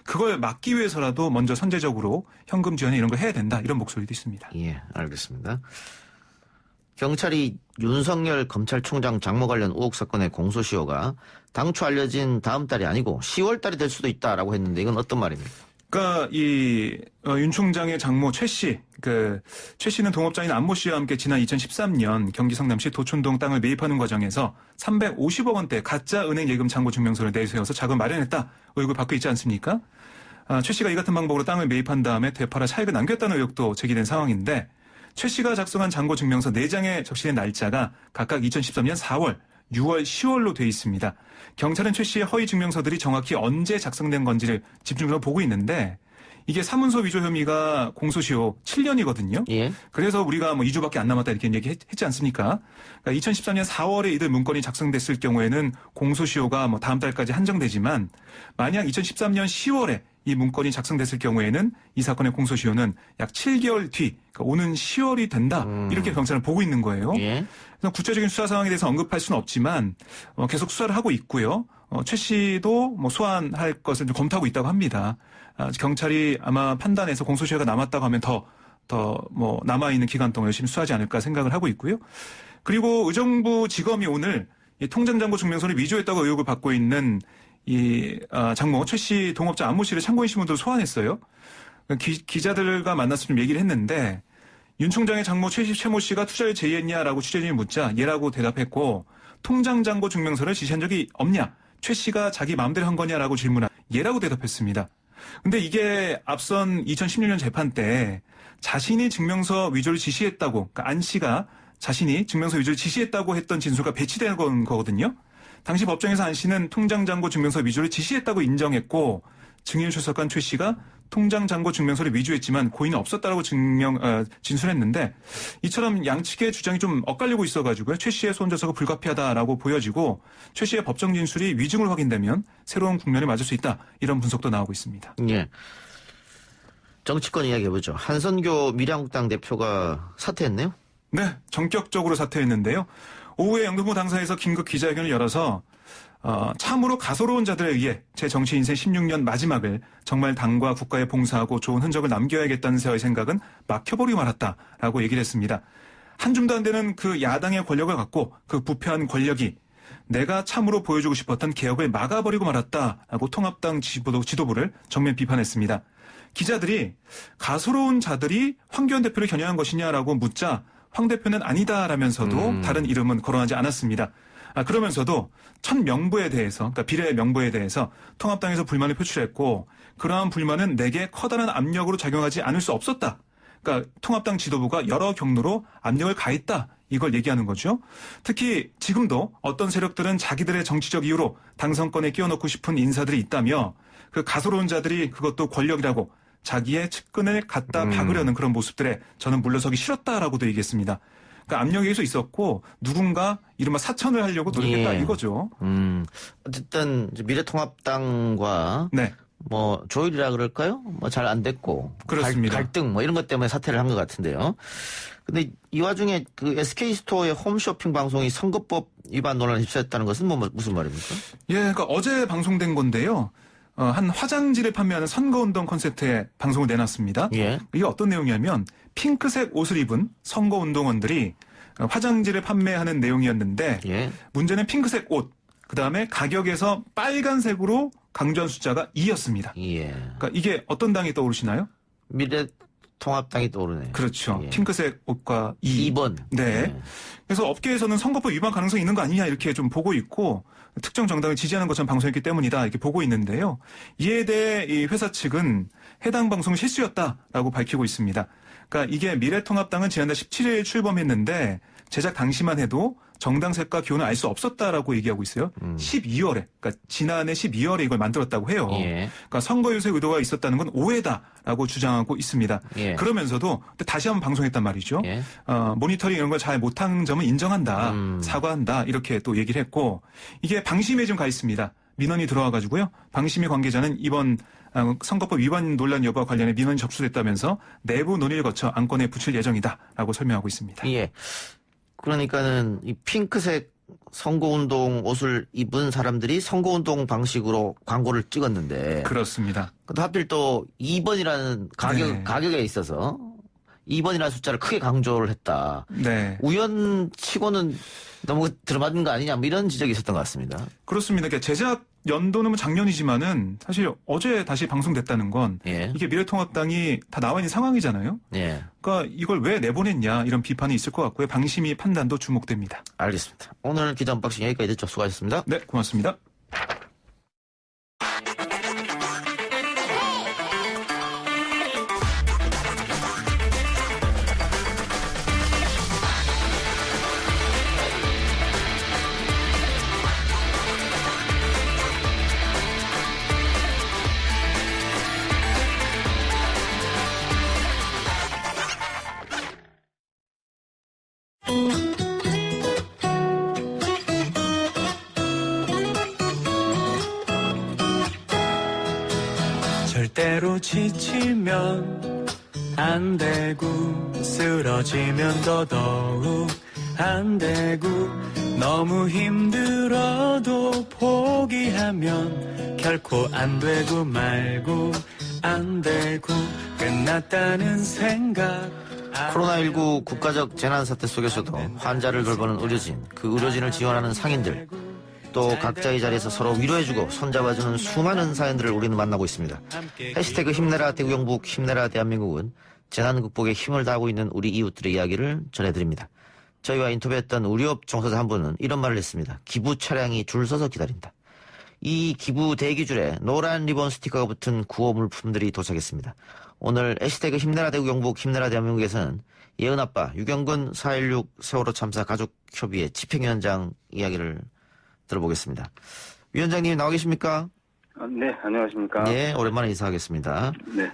그걸 막기 위해서라도 먼저 선제적으로 현금 지원에 이런 거 해야 된다. 이런 목소리도 있습니다. 예, 알겠습니다. 경찰이 윤석열 검찰총장 장모 관련 의혹 사건의 공소시효가 당초 알려진 다음 달이 아니고 10월 달이 될 수도 있다라고 했는데 이건 어떤 말입니까? 그러니까 윤 총장의 장모 최 씨, 최 씨는 동업자인 안모 씨와 함께 지난 2013년 경기 성남시 도촌동 땅을 매입하는 과정에서 350억 원대 가짜 은행 예금 잔고 증명서를 내세워서 자금 마련했다 의혹을 받고 있지 않습니까? 최 씨가 이 같은 방법으로 땅을 매입한 다음에 되팔아 차익을 남겼다는 의혹도 제기된 상황인데 최 씨가 작성한 잔고 증명서 4장에 적시된 날짜가 각각 2013년 4월, 6월, 10월로 돼 있습니다. 경찰은 최 씨의 허위 증명서들이 정확히 언제 작성된 건지를 집중적으로 보고 있는데 이게 사문서 위조 혐의가 공소시효 7년이거든요. 예. 그래서 우리가 뭐 2주밖에 안 남았다 이렇게 얘기했지 않습니까? 그러니까 2013년 4월에 이들 문건이 작성됐을 경우에는 공소시효가 뭐 다음 달까지 한정되지만 만약 2013년 10월에 이 문건이 작성됐을 경우에는 이 사건의 공소시효는 약 7개월 뒤, 그러니까 오는 10월이 된다. 이렇게 경찰은 보고 있는 거예요. 예. 그래서 구체적인 수사 상황에 대해서 언급할 수는 없지만 계속 수사를 하고 있고요. 최 씨도 뭐 소환할 것을 좀 검토하고 있다고 합니다. 경찰이 아마 판단해서 공소시효가 남았다고 하면 더 뭐 남아있는 기간 동안 열심히 수사하지 않을까 생각을 하고 있고요. 그리고 의정부 지검이 오늘 이 통장잔고 증명서를 위조했다고 의혹을 받고 있는 장모 최 씨 동업자 안모 씨를 참고인 신분으로 소환했어요. 기자들과 만나서 좀 얘기를 했는데 윤 총장의 장모 최모 씨가 투자를 제의했냐라고 취재진이 묻자 예라고 대답했고 통장 잔고 증명서를 지시한 적이 없냐? 최 씨가 자기 마음대로 한 거냐라고 질문한 예라고 대답했습니다. 근데 이게 앞선 2016년 재판 때 자신이 증명서 위조를 지시했다고, 그러니까 안 씨가 자신이 증명서 위조를 지시했다고 했던 진술과 배치된 거거든요. 당시 법정에서 안 씨는 통장 잔고 증명서 위조를 지시했다고 인정했고 증인을 출석한 최 씨가 통장 잔고 증명서를 위조했지만 고의는 없었다라고 진술했는데 이처럼 양측의 주장이 좀 엇갈리고 있어가지고요. 최 씨의 손저서가 불가피하다라고 보여지고 최 씨의 법정 진술이 위증으로 확인되면 새로운 국면을 맞을 수 있다. 이런 분석도 나오고 있습니다. 예. 정치권 이야기해보죠. 한선교 미래한국당 대표가 사퇴했네요. 네, 전격적으로 사퇴했는데요. 오후에 영등포 당사에서 긴급 기자회견을 열어서 참으로 가소로운 자들에 의해 제 정치 인생 16년 마지막을 정말 당과 국가에 봉사하고 좋은 흔적을 남겨야겠다는 세의 생각은 막혀버리고 말았다라고 얘기를 했습니다. 한 줌도 안 되는 그 야당의 권력을 갖고 그 부패한 권력이 내가 참으로 보여주고 싶었던 개혁을 막아버리고 말았다라고 통합당 지도부를 정면 비판했습니다. 기자들이 가소로운 자들이 황교안 대표를 겨냥한 것이냐라고 묻자 황 대표는 아니다라면서도 다른 이름은 거론하지 않았습니다. 그러면서도 첫 명부에 대해서, 그러니까 비례 명부에 대해서 통합당에서 불만을 표출했고 그러한 불만은 내게 커다란 압력으로 작용하지 않을 수 없었다. 그러니까 통합당 지도부가 여러 경로로 압력을 가했다. 이걸 얘기하는 거죠. 특히 지금도 어떤 세력들은 자기들의 정치적 이유로 당선권에 끼워넣고 싶은 인사들이 있다며 그 가소로운 자들이 그것도 권력이라고 자기의 측근을 갖다 박으려는 그런 모습들에 저는 물러서기 싫었다라고도 얘기했습니다. 그러니까 압력이 계속 있었고 누군가 이른바 사천을 하려고 노력했다 이거죠. 어쨌든 미래통합당과 네. 뭐 조율이라 그럴까요? 뭐 잘 안 됐고 그렇습니다. 갈등 뭐 이런 것 때문에 사퇴를 한 것 같은데요. 근데 이 와중에 그 SK스토어의 홈쇼핑 방송이 선거법 위반 논란에 휩싸였다는 것은 무슨 말입니까? 예, 그러니까 어제 방송된 건데요. 한 화장지를 판매하는 선거운동 콘셉트의 방송을 내놨습니다. 예. 이게 어떤 내용이냐면 핑크색 옷을 입은 선거운동원들이 화장지를 판매하는 내용이었는데 예. 문제는 핑크색 옷, 그다음에 가격에서 빨간색으로 강조한 숫자가 2였습니다. 예. 그러니까 이게 어떤 당이 떠오르시나요? 미래통합당이 떠오르네요. 그렇죠. 예. 핑크색 옷과 2. 2번. 네. 예. 그래서 업계에서는 선거법 위반 가능성이 있는 거 아니냐 이렇게 좀 보고 있고 특정 정당을 지지하는 것처럼 방송했기 때문이다 이렇게 보고 있는데요. 이에 대해 이 회사 측은 해당 방송은 실수였다라고 밝히고 있습니다. 그러니까 이게 미래통합당은 지난달 17일 출범했는데 제작 당시만 해도 정당색과 기호는 알 수 없었다라고 얘기하고 있어요. 12월에, 그러니까 지난해 12월에 이걸 만들었다고 해요. 예. 그러니까 선거 유세 의도가 있었다는 건 오해다라고 주장하고 있습니다. 예. 그러면서도 다시 한번 방송했단 말이죠. 예. 모니터링 이런 걸 잘 못한 점은 인정한다, 사과한다 이렇게 또 얘기를 했고 이게 방심에 좀 가 있습니다. 민원이 들어와가지고요. 방심위 관계자는 이번 선거법 위반 논란 여부와 관련해 민원이 접수됐다면서 내부 논의를 거쳐 안건에 붙일 예정이다라고 설명하고 있습니다. 예. 그러니까는 이 핑크색 선거운동 옷을 입은 사람들이 선거운동 방식으로 광고를 찍었는데. 그렇습니다. 근데 하필 또 2번이라는 가격에 있어서 2번이라는 숫자를 크게 강조를 했다. 네. 우연치고는 너무 들어맞은 거 아니냐 뭐 이런 지적이 있었던 것 같습니다. 그렇습니다. 그러니까 제작 연도는 작년이지만은 사실 어제 다시 방송됐다는 건 예. 이게 미래통합당이 다 나와 있는 상황이잖아요. 예. 그러니까 이걸 왜 내보냈냐 이런 비판이 있을 것 같고요. 방심위 판단도 주목됩니다. 알겠습니다. 오늘 기자 언박싱 여기까지 듣죠. 수고하셨습니다. 네, 고맙습니다. 절대로 지치면 안 되고 쓰러지면 더더욱 안 되고 너무 힘들어도 포기하면 결코 안 되고 말고 안 되고 끝났다는 생각. 코로나19 국가적 재난사태 속에서도 환자를 돌보는 의료진, 그 의료진을 지원하는 상인들, 또 각자의 자리에서 서로 위로해주고 손잡아주는 수많은 사연들을 우리는 만나고 있습니다. 해시태그 힘내라 대구경북 힘내라 대한민국은 재난 극복에 힘을 다하고 있는 우리 이웃들의 이야기를 전해드립니다. 저희와 인터뷰했던 우리업 종사자 한 분은 이런 말을 했습니다. 기부 차량이 줄 서서 기다린다. 이 기부 대기줄에 노란 리본 스티커가 붙은 구호 물품들이 도착했습니다. 오늘 해시태그 힘내라 대구 경북 힘내라 대한민국에서는 예은아빠 유경근 4.16 세월호 참사 가족협의회 집행위원장 이야기를 들어보겠습니다. 위원장님 나와 계십니까? 네, 안녕하십니까. 네, 오랜만에 인사하겠습니다. 네.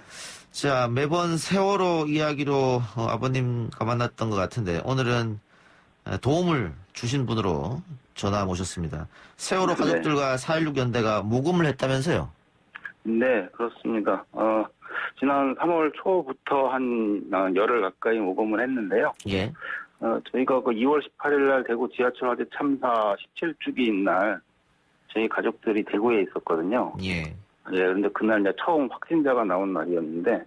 자, 매번 세월호 이야기로 아버님과 만났던 것 같은데 오늘은 도움을 주신 분으로 전화 모셨습니다. 세월호 가족들과 4.16 연대가 모금을 했다면서요? 네, 그렇습니다. 지난 3월 초부터 한 열흘 가까이 모금을 했는데요. 예. 저희가 그 2월 18일 날 대구 지하철 화재 참사 17주기인 날 저희 가족들이 대구에 있었거든요. 예. 예, 그런데 그날 이제 처음 확진자가 나온 날이었는데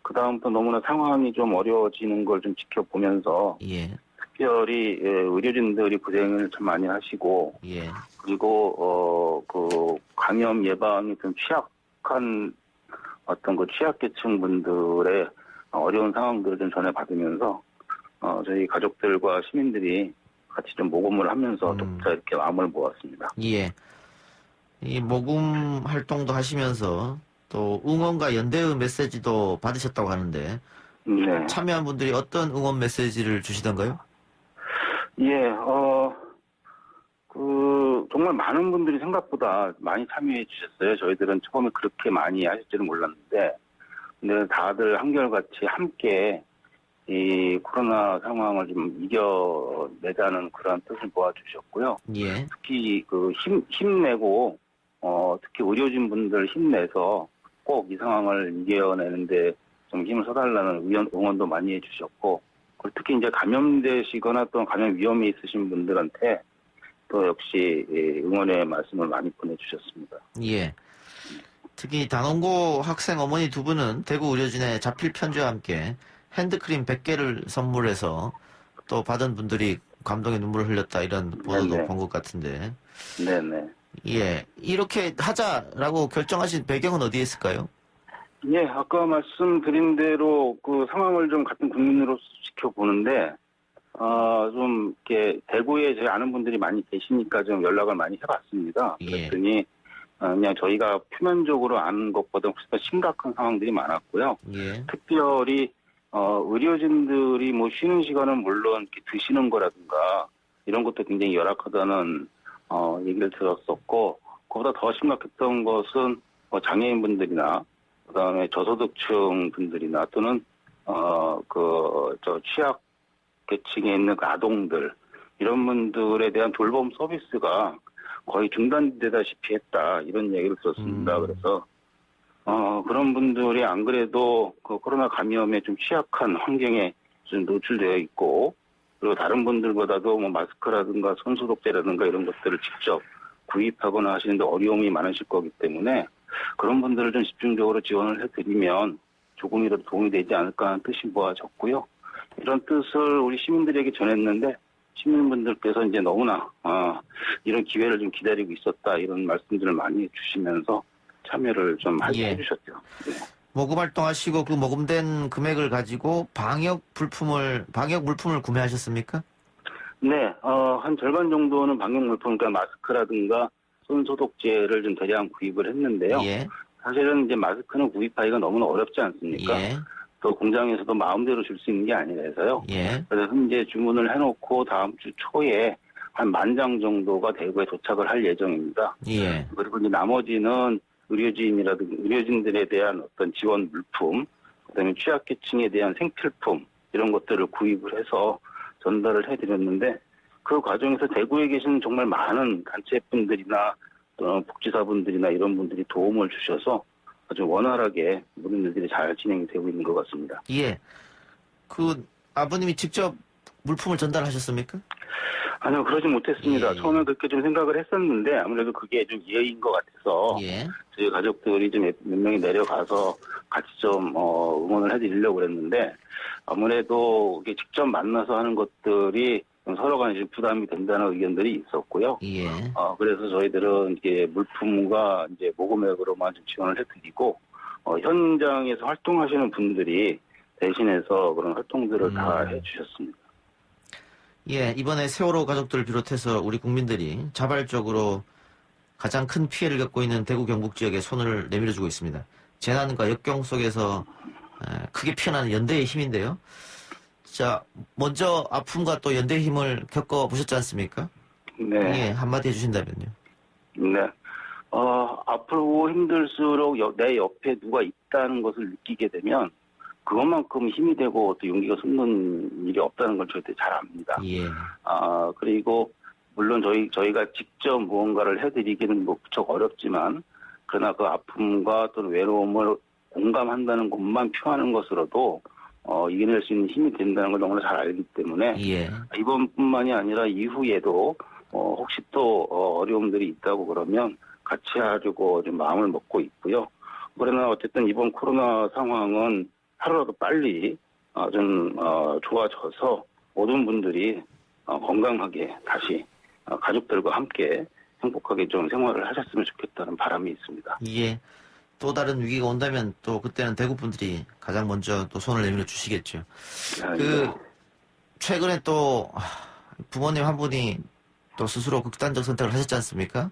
그다음부터 너무나 상황이 좀 어려워지는 걸 좀 지켜보면서 예. 특별히 의료진들이 고생을 참 많이 하시고 예. 그리고 그 감염 예방이 좀 취약한 어떤 그 취약계층 분들의 어려운 상황들을 좀 전해받으면서 저희 가족들과 시민들이 같이 좀 모금을 하면서 독자 이렇게 마음을 모았습니다. 예. 이 모금 활동도 하시면서 또 응원과 연대의 메시지도 받으셨다고 하는데 네. 참여한 분들이 어떤 응원 메시지를 주시던가요? 예, 정말 많은 분들이 생각보다 많이 참여해 주셨어요. 저희들은 처음에 그렇게 많이 하실 줄은 몰랐는데, 근데 다들 한결같이 함께 이 코로나 상황을 좀 이겨내자는 그런 뜻을 모아주셨고요. 예. 특히 힘내고, 특히 의료진 분들 힘내서 꼭 이 상황을 이겨내는데 좀 힘을 써달라는 응원도 많이 해주셨고, 특히 이제 감염되시거나 또 감염 위험이 있으신 분들한테 또 역시 응원의 말씀을 많이 보내주셨습니다. 예. 특히 단원고 학생 어머니 두 분은 대구 의료진의 자필 편지와 함께 핸드크림 100개를 선물해서 또 받은 분들이 감동의 눈물을 흘렸다 이런 보도도 본 것 같은데. 네네. 예. 이렇게 하자라고 결정하신 배경은 어디에 있을까요? 예, 아까 말씀드린 대로 그 상황을 좀 같은 국민으로 지켜보는데, 좀 이렇게 대구에 저희 아는 분들이 많이 계시니까 좀 연락을 많이 해봤습니다. 예. 그랬더니 그냥 저희가 표면적으로 아는 것보다 훨씬 더 심각한 상황들이 많았고요. 예. 특별히 의료진들이 뭐 쉬는 시간은 물론 이렇게 드시는 거라든가 이런 것도 굉장히 열악하다는 얘기를 들었었고, 그보다 더 심각했던 것은 장애인분들이나 그다음에 저소득층 분들이나 또는 취약 계층에 있는 그 아동들 이런 분들에 대한 돌봄 서비스가 거의 중단되다시피 했다 이런 얘기를 들었습니다. 그래서 그런 분들이 안 그래도 그 코로나 감염에 좀 취약한 환경에 좀 노출되어 있고, 그리고 다른 분들보다도 뭐 마스크라든가 손소독제라든가 이런 것들을 직접 구입하거나 하시는데 어려움이 많으실 거기 때문에 그런 분들을 좀 집중적으로 지원을 해드리면 조금이라도 도움이 되지 않을까 하는 뜻이 모아졌고요. 이런 뜻을 우리 시민들에게 전했는데 시민분들께서 이제 너무나 이런 기회를 좀 기다리고 있었다 이런 말씀들을 많이 해주시면서 참여를 좀 해주셨죠. 네. 모금 활동하시고 그 모금된 금액을 가지고 방역 물품을 구매하셨습니까? 네, 한 절반 정도는 방역 물품, 그러니까 마스크라든가 손소독제를 좀 대량 구입을 했는데요. 예. 사실은 이제 마스크는 구입하기가 너무나 어렵지 않습니까? 예. 또 공장에서도 마음대로 줄 수 있는 게 아니라서요. 예. 그래서 현재 주문을 해놓고 다음 주 초에 한 10,000장 정도가 대구에 도착을 할 예정입니다. 예. 그리고 이제 나머지는 의료진들에 대한 어떤 지원 물품, 그다음에 취약계층에 대한 생필품 이런 것들을 구입을 해서 전달을 해드렸는데, 그 과정에서 대구에 계신 정말 많은 단체분들이나 복지사분들이나 이런 분들이 도움을 주셔서 아주 원활하게 모든 일들이 잘 진행이 되고 있는 것 같습니다. 예. 그 아버님이 직접 물품을 전달하셨습니까? 아니요, 그러지 못했습니다. 예. 처음에 그렇게 좀 생각을 했었는데 아무래도 그게 좀 예의인 것 같아서 예. 저희 가족들이 좀 몇 명이 내려가서 같이 좀 응원을 해드리려고 그랬는데, 아무래도 이게 직접 만나서 하는 것들이 서로 간에 좀 부담이 된다는 의견들이 있었고요. 예. 그래서 저희들은 이게 물품과 이제 모금액으로만 좀 지원을 해드리고, 현장에서 활동하시는 분들이 대신해서 그런 활동들을 다 해주셨습니다. 예, 이번에 세월호 가족들을 비롯해서 우리 국민들이 자발적으로 가장 큰 피해를 겪고 있는 대구 경북 지역에 손을 내밀어주고 있습니다. 재난과 역경 속에서 크게 피어나는 연대의 힘인데요. 자, 먼저 아픔과 또 연대의 힘을 겪어보셨지 않습니까? 네. 예, 한마디 해주신다면요. 네. 아프고 힘들수록 내 옆에 누가 있다는 것을 느끼게 되면 그것만큼 힘이 되고 또 용기가 솟는 일이 없다는 걸 저희들이 잘 압니다. 예. 그리고 물론 저희가 직접 무언가를 해드리기는 무척 어렵지만 그러나 그 아픔과 또는 외로움을 공감한다는 것만 표하는 것으로도 이겨낼 수 있는 힘이 된다는 걸 너무나 잘 알기 때문에 예. 이번뿐만이 아니라 이후에도 혹시 또 어려움들이 있다고 그러면 같이 하려고 좀 마음을 먹고 있고요. 그러나 어쨌든 이번 코로나 상황은 하루라도 빨리 좀 좋아져서 모든 분들이 건강하게 다시 가족들과 함께 행복하게 좀 생활을 하셨으면 좋겠다는 바람이 있습니다. 예. 또 다른 위기가 온다면 또 그때는 대구 분들이 가장 먼저 또 손을 내밀어 주시겠죠. 최근에 또 부모님 한 분이 또 스스로 극단적 선택을 하셨지 않습니까?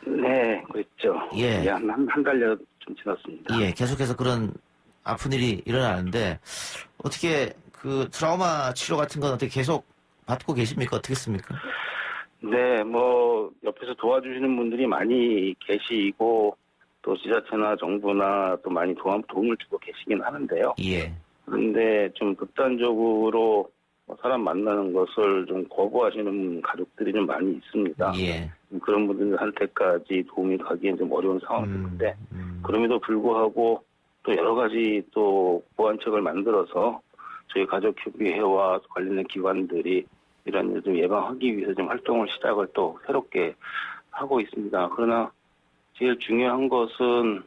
네, 그랬죠. 예. 한 달여 좀 지났습니다. 예, 계속해서 그런 아픈 일이 일어나는데 어떻게 그 트라우마 치료 같은 건 어떻게 계속 받고 계십니까? 어떻겠습니까? 네, 옆에서 도와주시는 분들이 많이 계시고 또 지자체나 정부나 또 많이 도움을 주고 계시긴 하는데요. 예. 그런데 좀 극단적으로 사람 만나는 것을 좀 거부하시는 가족들이 좀 많이 있습니다. 예. 그런 분들한테까지 도움이 가기엔 좀 어려운 상황인데 그럼에도 불구하고 또 여러 가지 또 보완책을 만들어서 저희 가족협의회와 관련된 기관들이 이런 일을 좀 예방하기 위해서 좀 활동을 시작을 또 새롭게 하고 있습니다. 그러나 제일 중요한 것은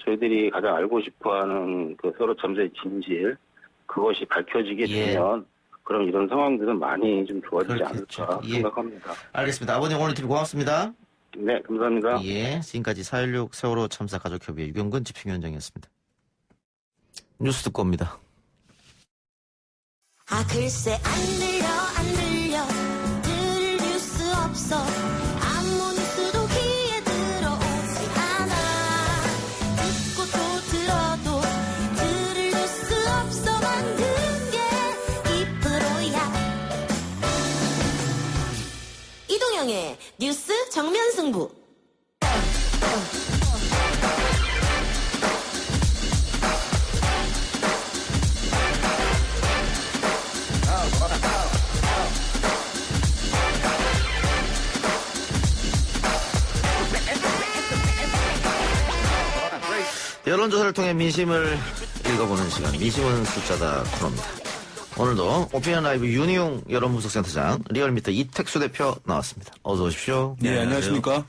저희들이 가장 알고 싶어하는 그 세월호 참사의 진실 그것이 밝혀지게 되면 그럼 이런 상황들은 많이 좀 좋아지지 그렇겠죠. 않을까 생각합니다. 알겠습니다. 아버님 오늘 TV 고맙습니다. 네, 감사합니다. 예, 지금까지 4.16 세월호 참사 가족협의회 유경근 집행위원장이었습니다. 뉴스 듣고 옵니다. 글쎄 안 들려 들을 뉴스 없어 아무 뉴스도 귀에 들어오지 않아 듣고 또 들어도 들을 뉴스 없어 만든 게 2%야 이동영의 뉴스 정면 승부. 여론조사를 통해 민심을 읽어보는 시간, 민심은 숫자다 코너입니다. 오늘도 오피니언 라이브 윤희용 여론분석센터장, 리얼미터 이택수 대표 나왔습니다. 어서 오십시오. 네, 안녕하십니까.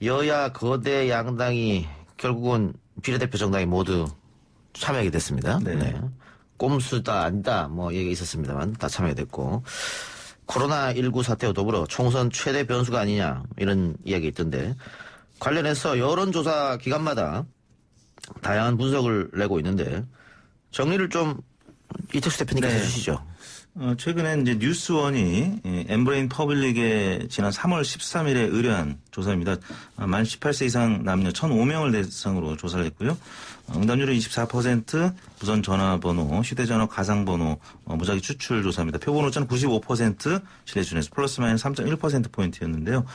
여야 거대 양당이 결국은 비례대표 정당이 모두 참여하게 됐습니다. 네. 꼼수다 아니다 뭐 얘기가 있었습니다만 다 참여됐고 코로나19 사태와 더불어 총선 최대 변수가 아니냐 이런 이야기 있던데 관련해서 여론조사 기관마다 다양한 분석을 내고 있는데 정리를 좀 이택수 대표님께서 해주시죠. 최근에 이제 뉴스원이 엠브레인 퍼블릭에 지난 3월 13일에 의뢰한 조사입니다. 만 18세 이상 남녀 1,005명을 대상으로 조사를 했고요. 응답률은 24%, 무선 전화번호, 휴대전화 가상번호, 무작위 추출 조사입니다. 표본오차는 95%, 신뢰 수준에서 플러스 마이너스 3.1%포인트였는데요.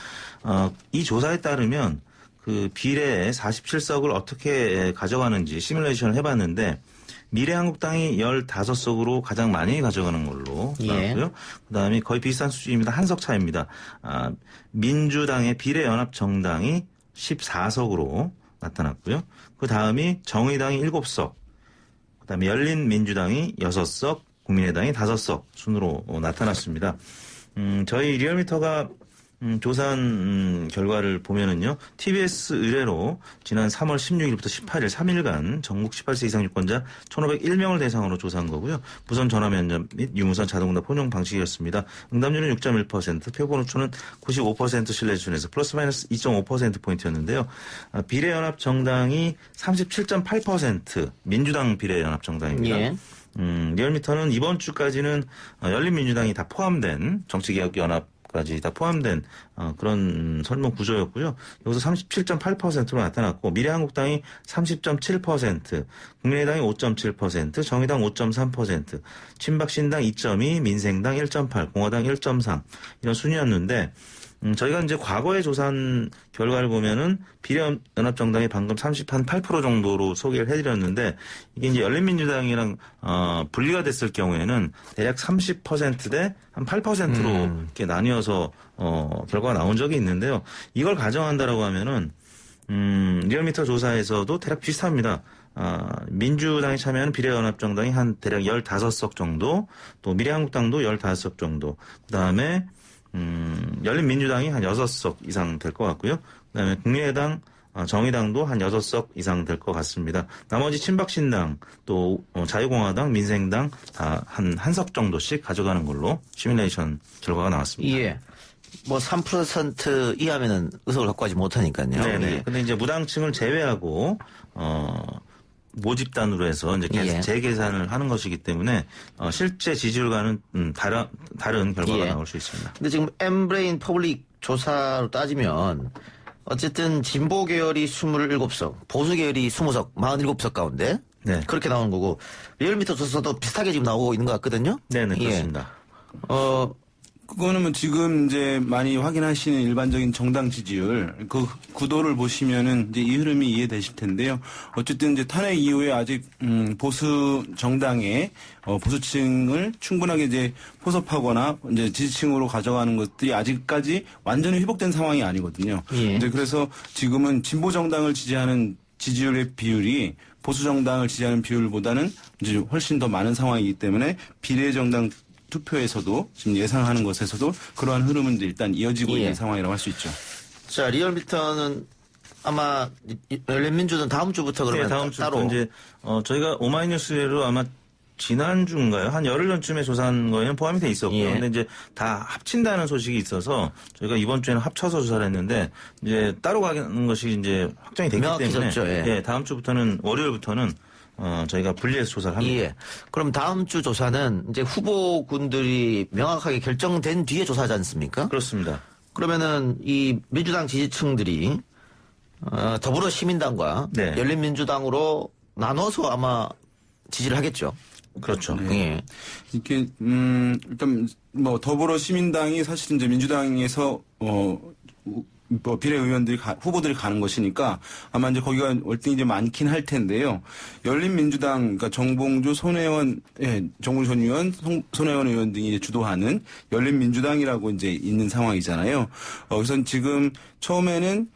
이 조사에 따르면 그 비례 47석을 어떻게 가져가는지 시뮬레이션을 해봤는데 미래한국당이 15석으로 가장 많이 가져가는 걸로 나왔고요. 그다음에 거의 비슷한 수준입니다. 한 석 차이입니다. 민주당의 비례연합정당이 14석으로 나타났고요. 그 다음이 정의당이 7석, 그다음에 열린민주당이 6석, 국민의당이 5석 순으로 나타났습니다. 저희 리얼미터가 조사한 결과를 보면은요. TBS 의뢰로 지난 3월 16일부터 18일 3일간 전국 18세 이상 유권자 1,501명을 대상으로 조사한 거고요. 무선 전화 면접 및 유무선 자동응답 혼용 방식이었습니다. 응답률은 6.1%, 표본 오차는 95% 신뢰 수준에서 플러스 마이너스 2.5%포인트였는데요. 비례연합정당이 37.8%, 민주당 비례연합정당입니다. 예. 리얼미터는 이번 주까지는 열린민주당이 다 포함된 정치개혁연합까지 다 포함된 그런 설문 구조였고요. 여기서 37.8%로 나타났고 미래한국당이 30.7%, 국민의당이 5.7%, 정의당 5.3%, 친박신당 2.2, 민생당 1.8, 공화당 1.3 이런 순이었는데 저희가 이제 과거에 조사한 결과를 보면은 비례연합정당이 방금 38% 정도로 소개를 해드렸는데 이게 이제 열린민주당이랑 분리가 됐을 경우에는 대략 30%대 한 8%로 이렇게 나뉘어서 결과가 나온 적이 있는데요. 이걸 가정한다라고 하면은 리얼미터 조사에서도 대략 비슷합니다. 민주당이 참여하는 비례연합정당이 한 대략 15석 정도, 또 미래한국당도 15석 정도, 그 다음에 열린민주당이 한 6석 이상 될 것 같고요. 그다음에 국민의당, 정의당도 한 6석 이상 될 것 같습니다. 나머지 친박신당, 또 자유공화당, 민생당 다 한 석 정도씩 가져가는 걸로 시뮬레이션 결과가 나왔습니다. 예. 뭐 3% 이하면은 의석을 갖고 가지 못하니까요. 네네. 예. 근데 이제 무당층을 제외하고 모집단으로 해서 이제 재계산을 하는 것이기 때문에 실제 지지율과는 다른 결과가 나올 수 있습니다. 근데 지금 엠브레인 퍼블릭 조사로 따지면 어쨌든 진보 계열이 27석, 보수 계열이 20석, 47석 가운데 그렇게 나오는 거고 리얼미터 조사도 비슷하게 지금 나오고 있는 것 같거든요. 네네 그렇습니다. 그거는 뭐 지금 이제 많이 확인하시는 일반적인 정당 지지율 그 구도를 보시면은 이제 이 흐름이 이해되실 텐데요. 어쨌든 이제 탄핵 이후에 아직 보수 정당의 보수층을 충분하게 이제 포섭하거나 이제 지지층으로 가져가는 것들이 아직까지 완전히 회복된 상황이 아니거든요. 예. 이제 그래서 지금은 진보 정당을 지지하는 지지율의 비율이 보수 정당을 지지하는 비율보다는 이제 훨씬 더 많은 상황이기 때문에 비례 정당 투표에서도 지금 예상하는 것에서도 그러한 흐름은 일단 이어지고 있는 상황이라고 할 수 있죠. 자, 리얼미터는 아마 열린민주는 다음 주부터 그러면 다음 주부터 따로 이제 저희가 오마이뉴스로 아마 지난주인가요? 한 열흘 전쯤에 조사한 거에는 포함이 돼 있었고요. 근데 이제 다 합친다는 소식이 있어서 저희가 이번 주에는 합쳐서 조사를 했는데 이제 따로 가는 것이 이제 확정이 됐기 때문에 다음 주부터는 월요일부터는 저희가 분리해서 조사를 합니다. 예. 그럼 다음 주 조사는 이제 후보군들이 명확하게 결정된 뒤에 조사하지 않습니까? 그렇습니다. 그러면은 이 민주당 지지층들이 더불어시민당과 열린민주당으로 나눠서 아마 지지를 하겠죠. 그렇죠. 네. 이렇게 일단 뭐 더불어시민당이 사실 이제 민주당에서 뭐 비례의원들이 후보들이 가는 것이니까 아마 이제 거기가 월등히 이제 많긴 할 텐데요. 열린민주당 그러니까 정봉주, 손혜원, 정봉주 전 의원, 손혜원 의원 등이 이제 주도하는 열린민주당이라고 이제 있는 상황이잖아요. 그래서 지금 처음에는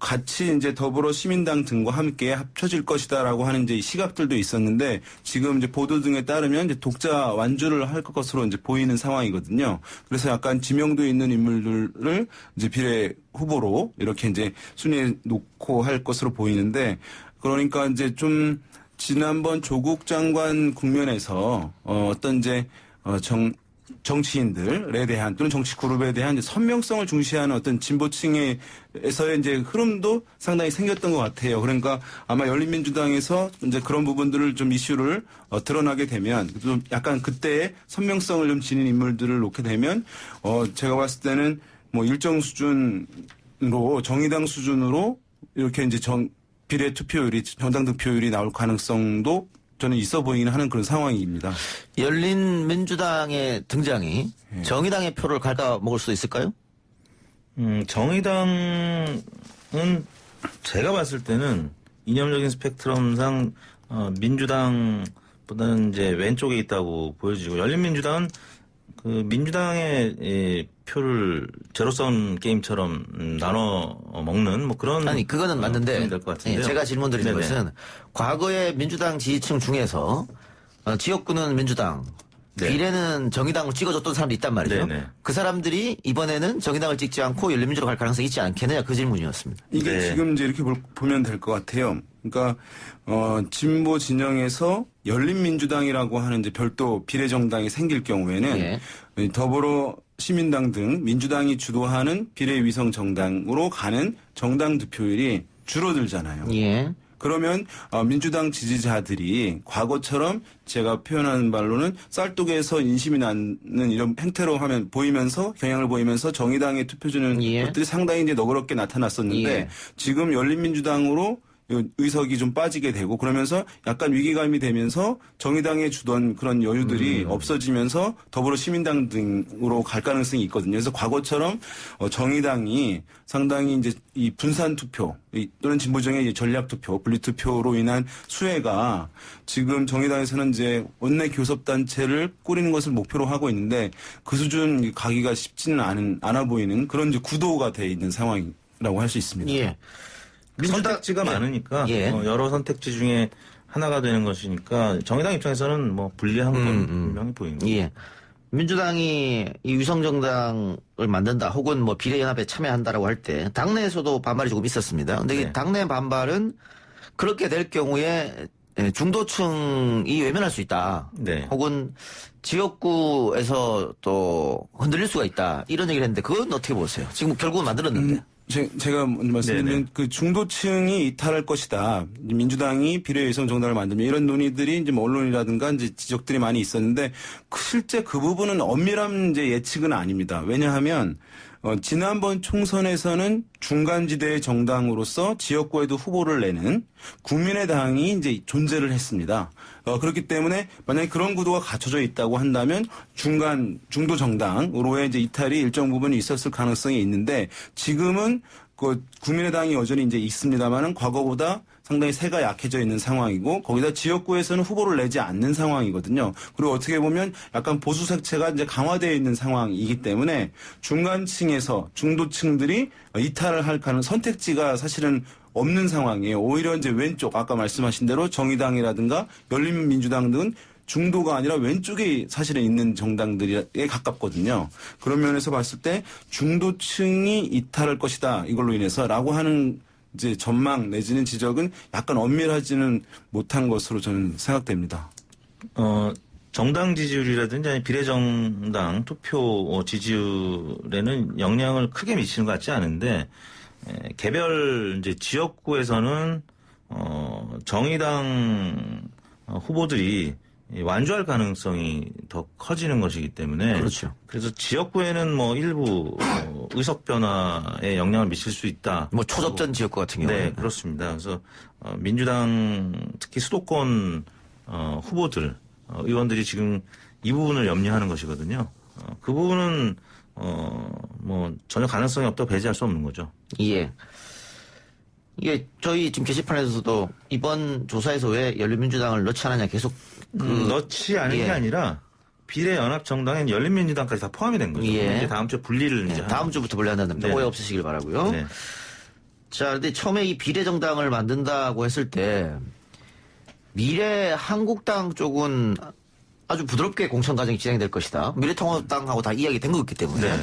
같이 이제 더불어시민당 등과 함께 합쳐질 것이다라고 하는 이제 시각들도 있었는데 지금 이제 보도 등에 따르면 이제 독자 완주를 할 것으로 이제 보이는 상황이거든요. 그래서 약간 지명도 있는 인물들을 이제 비례 후보로 이렇게 이제 순위에 놓고 할 것으로 보이는데 그러니까 이제 좀 지난번 조국 장관 국면에서 어떤 이제 정치인들에 대한 또는 정치 그룹에 대한 이제 선명성을 중시하는 어떤 진보층에서의 이제 흐름도 상당히 생겼던 것 같아요. 그러니까 아마 열린민주당에서 이제 그런 부분들을 좀 이슈를 드러나게 되면 좀 약간 그때의 선명성을 좀 지닌 인물들을 놓게 되면 제가 봤을 때는 뭐 일정 수준으로 정의당 수준으로 이렇게 이제 비례 투표율이 정당 득표율이 나올 가능성도 저는 있어 보이긴 하는 그런 상황입니다. 열린민주당의 등장이 정의당의 표를 갉아먹을 수 있을까요? 정의당은 제가 봤을 때는 이념적인 스펙트럼상 민주당보다는 이제 왼쪽에 있다고 보여지고 열린민주당은 그 민주당의 표를 제로섬 게임처럼 나눠 먹는 뭐 그런 아니 그거는 맞는데 될 것 같은데요. 제가 질문 드리는 네네. 것은 과거의 민주당 지지층 중에서 지역구는 민주당 네. 비례는 정의당을 찍어줬던 사람도 있단 말이죠. 네네. 그 사람들이 이번에는 정의당을 찍지 않고 열린민주로 갈 가능성이 있지 않겠느냐 그 질문이었습니다. 이게 네. 지금 이제 이렇게 보면 될 것 같아요. 그러니까 진보 진영에서 열린민주당이라고 하는 이제 별도 비례정당이 생길 경우에는 예. 더불어 시민당 등 민주당이 주도하는 비례위성 정당으로 가는 정당 득표율이 줄어들잖아요. 예. 그러면 민주당 지지자들이 과거처럼 제가 표현하는 말로는 쌀독에서 인심이 나는 이런 행태로 하면 보이면서 경향을 보이면서 정의당에 투표 주는 것들이 상당히 이제 너그럽게 나타났었는데 지금 열린민주당으로 의석이 좀 빠지게 되고 그러면서 약간 위기감이 되면서 정의당에 주던 그런 여유들이 없어지면서 더불어 시민당 등으로 갈 가능성이 있거든요. 그래서 과거처럼 정의당이 상당히 이제 이 분산 투표 또는 진보정의 전략 투표, 분리 투표로 인한 수혜가 지금 정의당에서는 이제 원내 교섭단체를 꾸리는 것을 목표로 하고 있는데 그 수준 가기가 쉽지는 않아 보이는 그런 이제 구도가 돼 있는 상황이라고 할 수 있습니다. 예. 선택지가 많으니까 여러 선택지 중에 하나가 되는 것이니까 정의당 입장에서는 뭐 불리한 건 분명히 보입니다. 예. 민주당이 이 위성정당을 만든다 혹은 뭐 비례연합에 참여한다라고 할 때 당내에서도 반발이 조금 있었습니다. 근데 이 당내 반발은 그렇게 될 경우에 중도층이 외면할 수 있다. 혹은 지역구에서 또 흔들릴 수가 있다. 이런 얘기를 했는데 그건 어떻게 보세요? 지금 결국은 만들었는데. 제가 말씀드리면 그 중도층이 이탈할 것이다. 민주당이 비례위성 정당을 만들면 이런 논의들이 이제 뭐 언론이라든가 이제 지적들이 많이 있었는데 실제 그 부분은 엄밀한 이제 예측은 아닙니다. 왜냐하면 지난번 총선에서는 중간지대의 정당으로서 지역구에도 후보를 내는 국민의당이 이제 존재를 했습니다. 그렇기 때문에 만약에 그런 구도가 갖춰져 있다고 한다면 중도 정당으로의 이제 이탈이 일정 부분 있었을 가능성이 있는데 지금은 그 국민의당이 여전히 이제 있습니다만은 과거보다 상당히 세가 약해져 있는 상황이고 거기다 지역구에서는 후보를 내지 않는 상황이거든요. 그리고 어떻게 보면 약간 보수 색채가 이제 강화되어 있는 상황이기 때문에 중간층에서 중도층들이 이탈을 할 선택지가 사실은 없는 상황이에요. 오히려 이제 왼쪽 아까 말씀하신 대로 정의당이라든가 열린민주당 등은 중도가 아니라 왼쪽에 사실은 있는 정당들에 가깝거든요. 그런 면에서 봤을 때 중도층이 이탈할 것이다. 이걸로 인해서라고 하는 이제 전망 내지는 지적은 약간 엄밀하지는 못한 것으로 저는 생각됩니다. 정당 지지율이라든지 아니 비례정당 투표 지지율에는 영향을 크게 미치는 것 같지 않은데 개별 이제 지역구에서는 정의당 후보들이 완주할 가능성이 더 커지는 것이기 때문에 그렇죠. 그래서 지역구에는 뭐 일부 의석 변화에 영향을 미칠 수 있다. 뭐 초접전 지역구 같은 경우는. 네, 그렇습니다. 그래서 민주당 특히 수도권 후보들 의원들이 지금 이 부분을 염려하는 것이거든요. 그 부분은 뭐 전혀 가능성이 없다고 배제할 수 없는 거죠. 예. 이게 저희 지금 게시판에서도 이번 조사에서 왜 열린민주당을 넣지 않았냐 계속 넣지 않은 게 아니라 비례연합정당엔 열린민주당까지 다 포함이 된 거죠. 이제 다음 주에 분리를 이제 다음 주부터 분리한다는데 오해 없으시길 바라고요. 자, 근데 처음에 이 비례정당을 만든다고 했을 때 미래한국당 쪽은 아주 부드럽게 공천 과정이 진행될 것이다. 미래통합당하고 다 이야기 된 거기 때문에.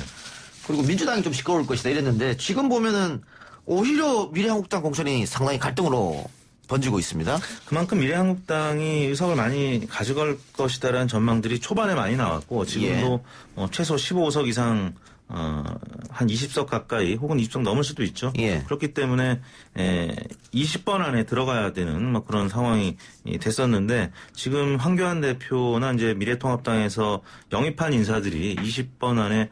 그리고 민주당이 좀 시끄러울 것이다 이랬는데 지금 보면은 오히려 미래한국당 공천이 상당히 갈등으로 번지고 있습니다. 그만큼 미래한국당이 의석을 많이 가져갈 것이다라는 전망들이 초반에 많이 나왔고 지금도 최소 15석 이상 한 20석 가까이 혹은 20석 넘을 수도 있죠. 그렇기 때문에 20번 안에 들어가야 되는 뭐 그런 상황이 됐었는데 지금 황교안 대표나 이제 미래통합당에서 영입한 인사들이 20번 안에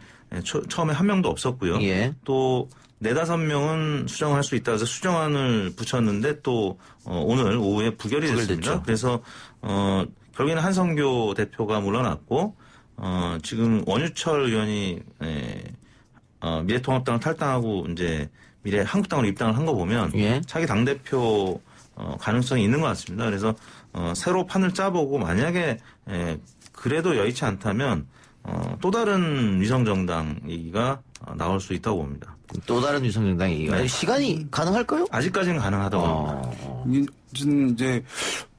처음에 한 명도 없었고요. 또 4-5명은 수정할 수 있다 해서 수정안을 붙였는데 또 오늘 오후에 부결이 됐습니다. 그래서 결국에는 한성교 대표가 물러났고 지금 원유철 의원이 미래통합당을 탈당하고 이제 미래한국당으로 입당을 한 거 보면 차기 당대표 가능성이 있는 것 같습니다. 그래서 새로 판을 짜보고 만약에 그래도 여의치 않다면 또 다른 위성정당 얘기가 나올 수 있다고 봅니다. 또 다른 위성정당 얘기가 시간이 가능할까요? 아직까지는 가능하다고 봅니다. 이제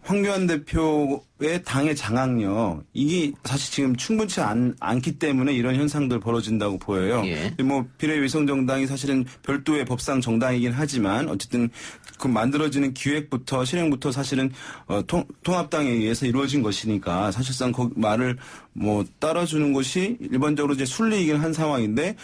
황교안 대표의 당의 장악력 이게 사실 지금 충분치 않기 때문에 이런 현상들 벌어진다고 보여요. 예. 뭐 비례위성정당이 사실은 별도의 법상 정당이긴 하지만 어쨌든 그 만들어지는 기획부터 실행부터 사실은 통합당에 의해서 이루어진 것이니까 사실상 그 말을 뭐 따라주는 것이 일반적으로 이제 순리이긴 한 상황인데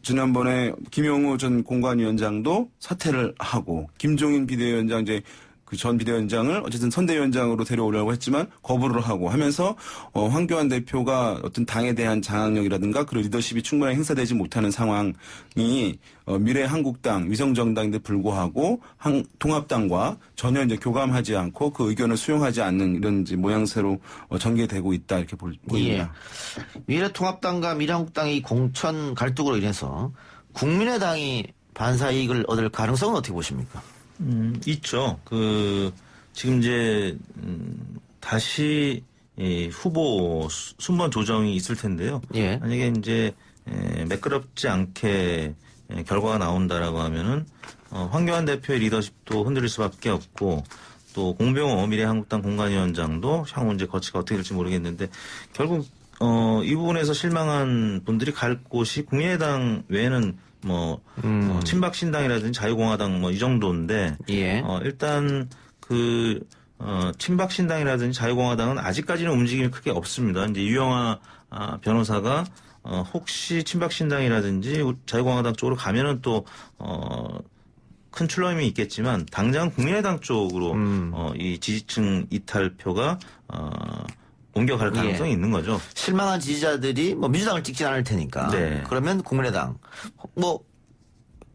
지난번에 김영우 전 공관위원장도 사퇴를 하고 김종인 비대위원장 이제 그 전 비대위원장을 어쨌든 선대위원장으로 데려오려고 했지만 거부를 하고 하면서 황교안 대표가 어떤 당에 대한 장악력이라든가 그런 리더십이 충분히 행사되지 못하는 상황이 미래한국당 위성정당인데 불구하고 통합당과 전혀 이제 교감하지 않고 그 의견을 수용하지 않는 이런 이제 모양새로 전개되고 있다 이렇게 보입니다. 예. 미래통합당과 미래한국당의 공천 갈등으로 인해서 국민의당이 반사 이익을 얻을 가능성은 어떻게 보십니까? 있죠. 지금 이제, 다시, 후보 순번 조정이 있을 텐데요. 예. 만약에 이제, 매끄럽지 않게 결과가 나온다라고 하면은, 황교안 대표의 리더십도 흔들릴 수밖에 없고, 또 공병호 미래한국당 공관위원장도 향후 이제 거치가 어떻게 될지 모르겠는데, 결국, 이 부분에서 실망한 분들이 갈 곳이 국민의당 외에는 친박신당이라든지 자유공화당 이 정도인데, 예. 일단 친박신당이라든지 자유공화당은 아직까지는 움직임이 크게 없습니다. 이제 유영아 변호사가 혹시 친박신당이라든지 자유공화당 쪽으로 가면은 또 큰 출렁임이 있겠지만 당장 국민의당 쪽으로 이 지지층 이탈표가 옮겨갈 가능성이 있는 거죠. 실망한 지지자들이 민주당을 찍진 않을 테니까. 네. 그러면 국민의당.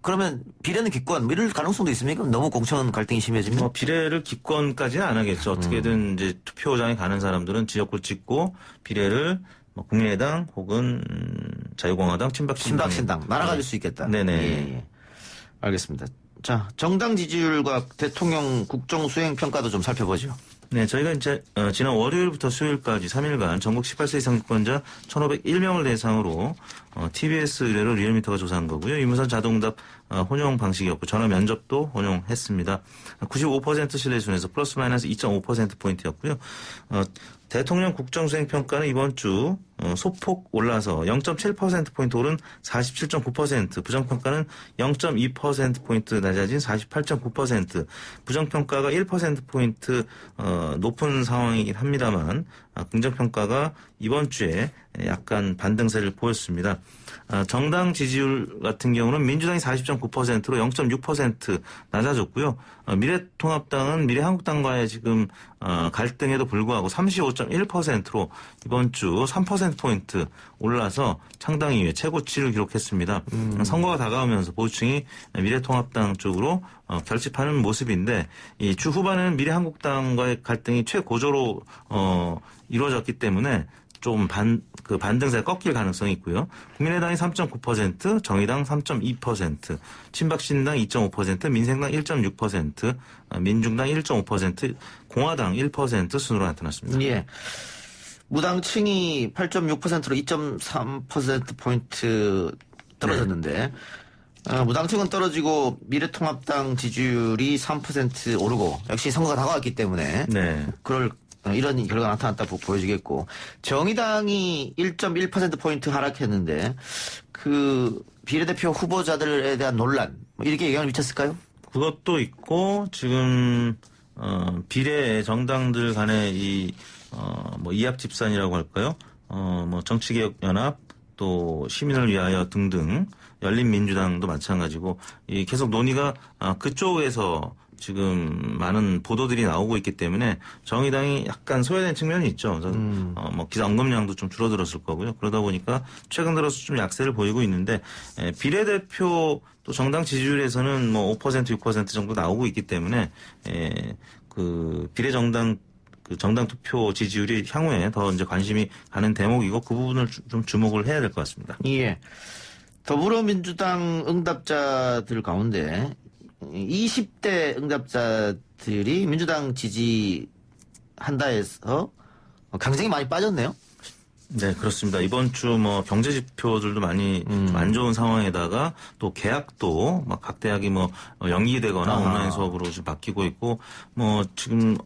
그러면 비례는 기권 이럴 가능성도 있습니까? 너무 공천 갈등이 심해지면? 비례를 기권까지는 안 하겠죠. 어떻게든 이제 투표장에 가는 사람들은 지역구 찍고 비례를 국민의당 혹은 자유공화당, 친박신당 날아가질 수 있겠다. 네네. 예. 알겠습니다. 자, 정당 지지율과 대통령 국정 수행 평가도 좀 살펴보죠. 네, 저희가 이제 지난 월요일부터 수요일까지 3일간 전국 18세 이상 유권자 1,501명을 대상으로 TBS 의뢰로 리얼미터가 조사한 거고요. 유무선 자동답 혼용 방식이었고 전화 면접도 혼용했습니다. 95% 신뢰 순에서 플러스 마이너스 2.5%포인트였고요. 대통령 국정수행평가는 이번 주 소폭 올라서 0.7%포인트 오른 47.9%, 부정평가는 0.2%포인트 낮아진 48.9%, 부정평가가 1%포인트 높은 상황이긴 합니다만 긍정평가가 이번 주에 약간 반등세를 보였습니다. 정당 지지율 같은 경우는 민주당이 40.9%로 0.6% 낮아졌고요. 미래통합당은 미래한국당과의 지금 갈등에도 불구하고 35.1%로 이번 주 3%포인트 올라서 창당 이후에 최고치를 기록했습니다. 선거가 다가오면서 보수층이 미래통합당 쪽으로 결집하는 모습인데 이 주 후반에는 미래한국당과의 갈등이 최고조로 이루어졌기 때문에 좀 반등세가 꺾일 가능성이 있고요. 국민의당이 3.9%, 정의당 3.2%, 친박신당 2.5%, 민생당 1.6%, 민중당 1.5%, 공화당 1% 순으로 나타났습니다. 예. 무당층이 8.6%로 2.3%포인트 떨어졌는데, 무당층은 떨어지고 미래통합당 지지율이 3% 오르고, 역시 선거가 다가왔기 때문에, 네. 이런 결과가 나타났다고 보여지겠고, 정의당이 1.1%포인트 하락했는데, 비례대표 후보자들에 대한 논란, 이렇게 영향을 미쳤을까요? 그것도 있고, 지금, 비례 정당들 간의 이합집산이라고 할까요? 정치개혁연합, 또 시민을 위하여 등등, 열린민주당도 마찬가지고, 계속 논의가 그쪽에서 지금 많은 보도들이 나오고 있기 때문에 정의당이 약간 소외된 측면이 있죠. 기사 언급량도 좀 줄어들었을 거고요. 그러다 보니까 최근 들어서 좀 약세를 보이고 있는데 비례대표 또 정당 지지율에서는 5% 6% 정도 나오고 있기 때문에 비례정당 정당 투표 지지율이 향후에 더 이제 관심이 가는 대목이고 그 부분을 좀 주목을 해야 될 것 같습니다. 예. 더불어민주당 응답자들 가운데 20대 응답자들이 민주당 지지한다 해서 굉장히 많이 빠졌네요. 네, 그렇습니다. 이번 주 뭐 경제 지표들도 많이 좀 안 좋은 상황에다가 또 계약도 막 각 대학이 뭐 연기되거나 온라인 수업으로 지금 바뀌고 있고 뭐 지금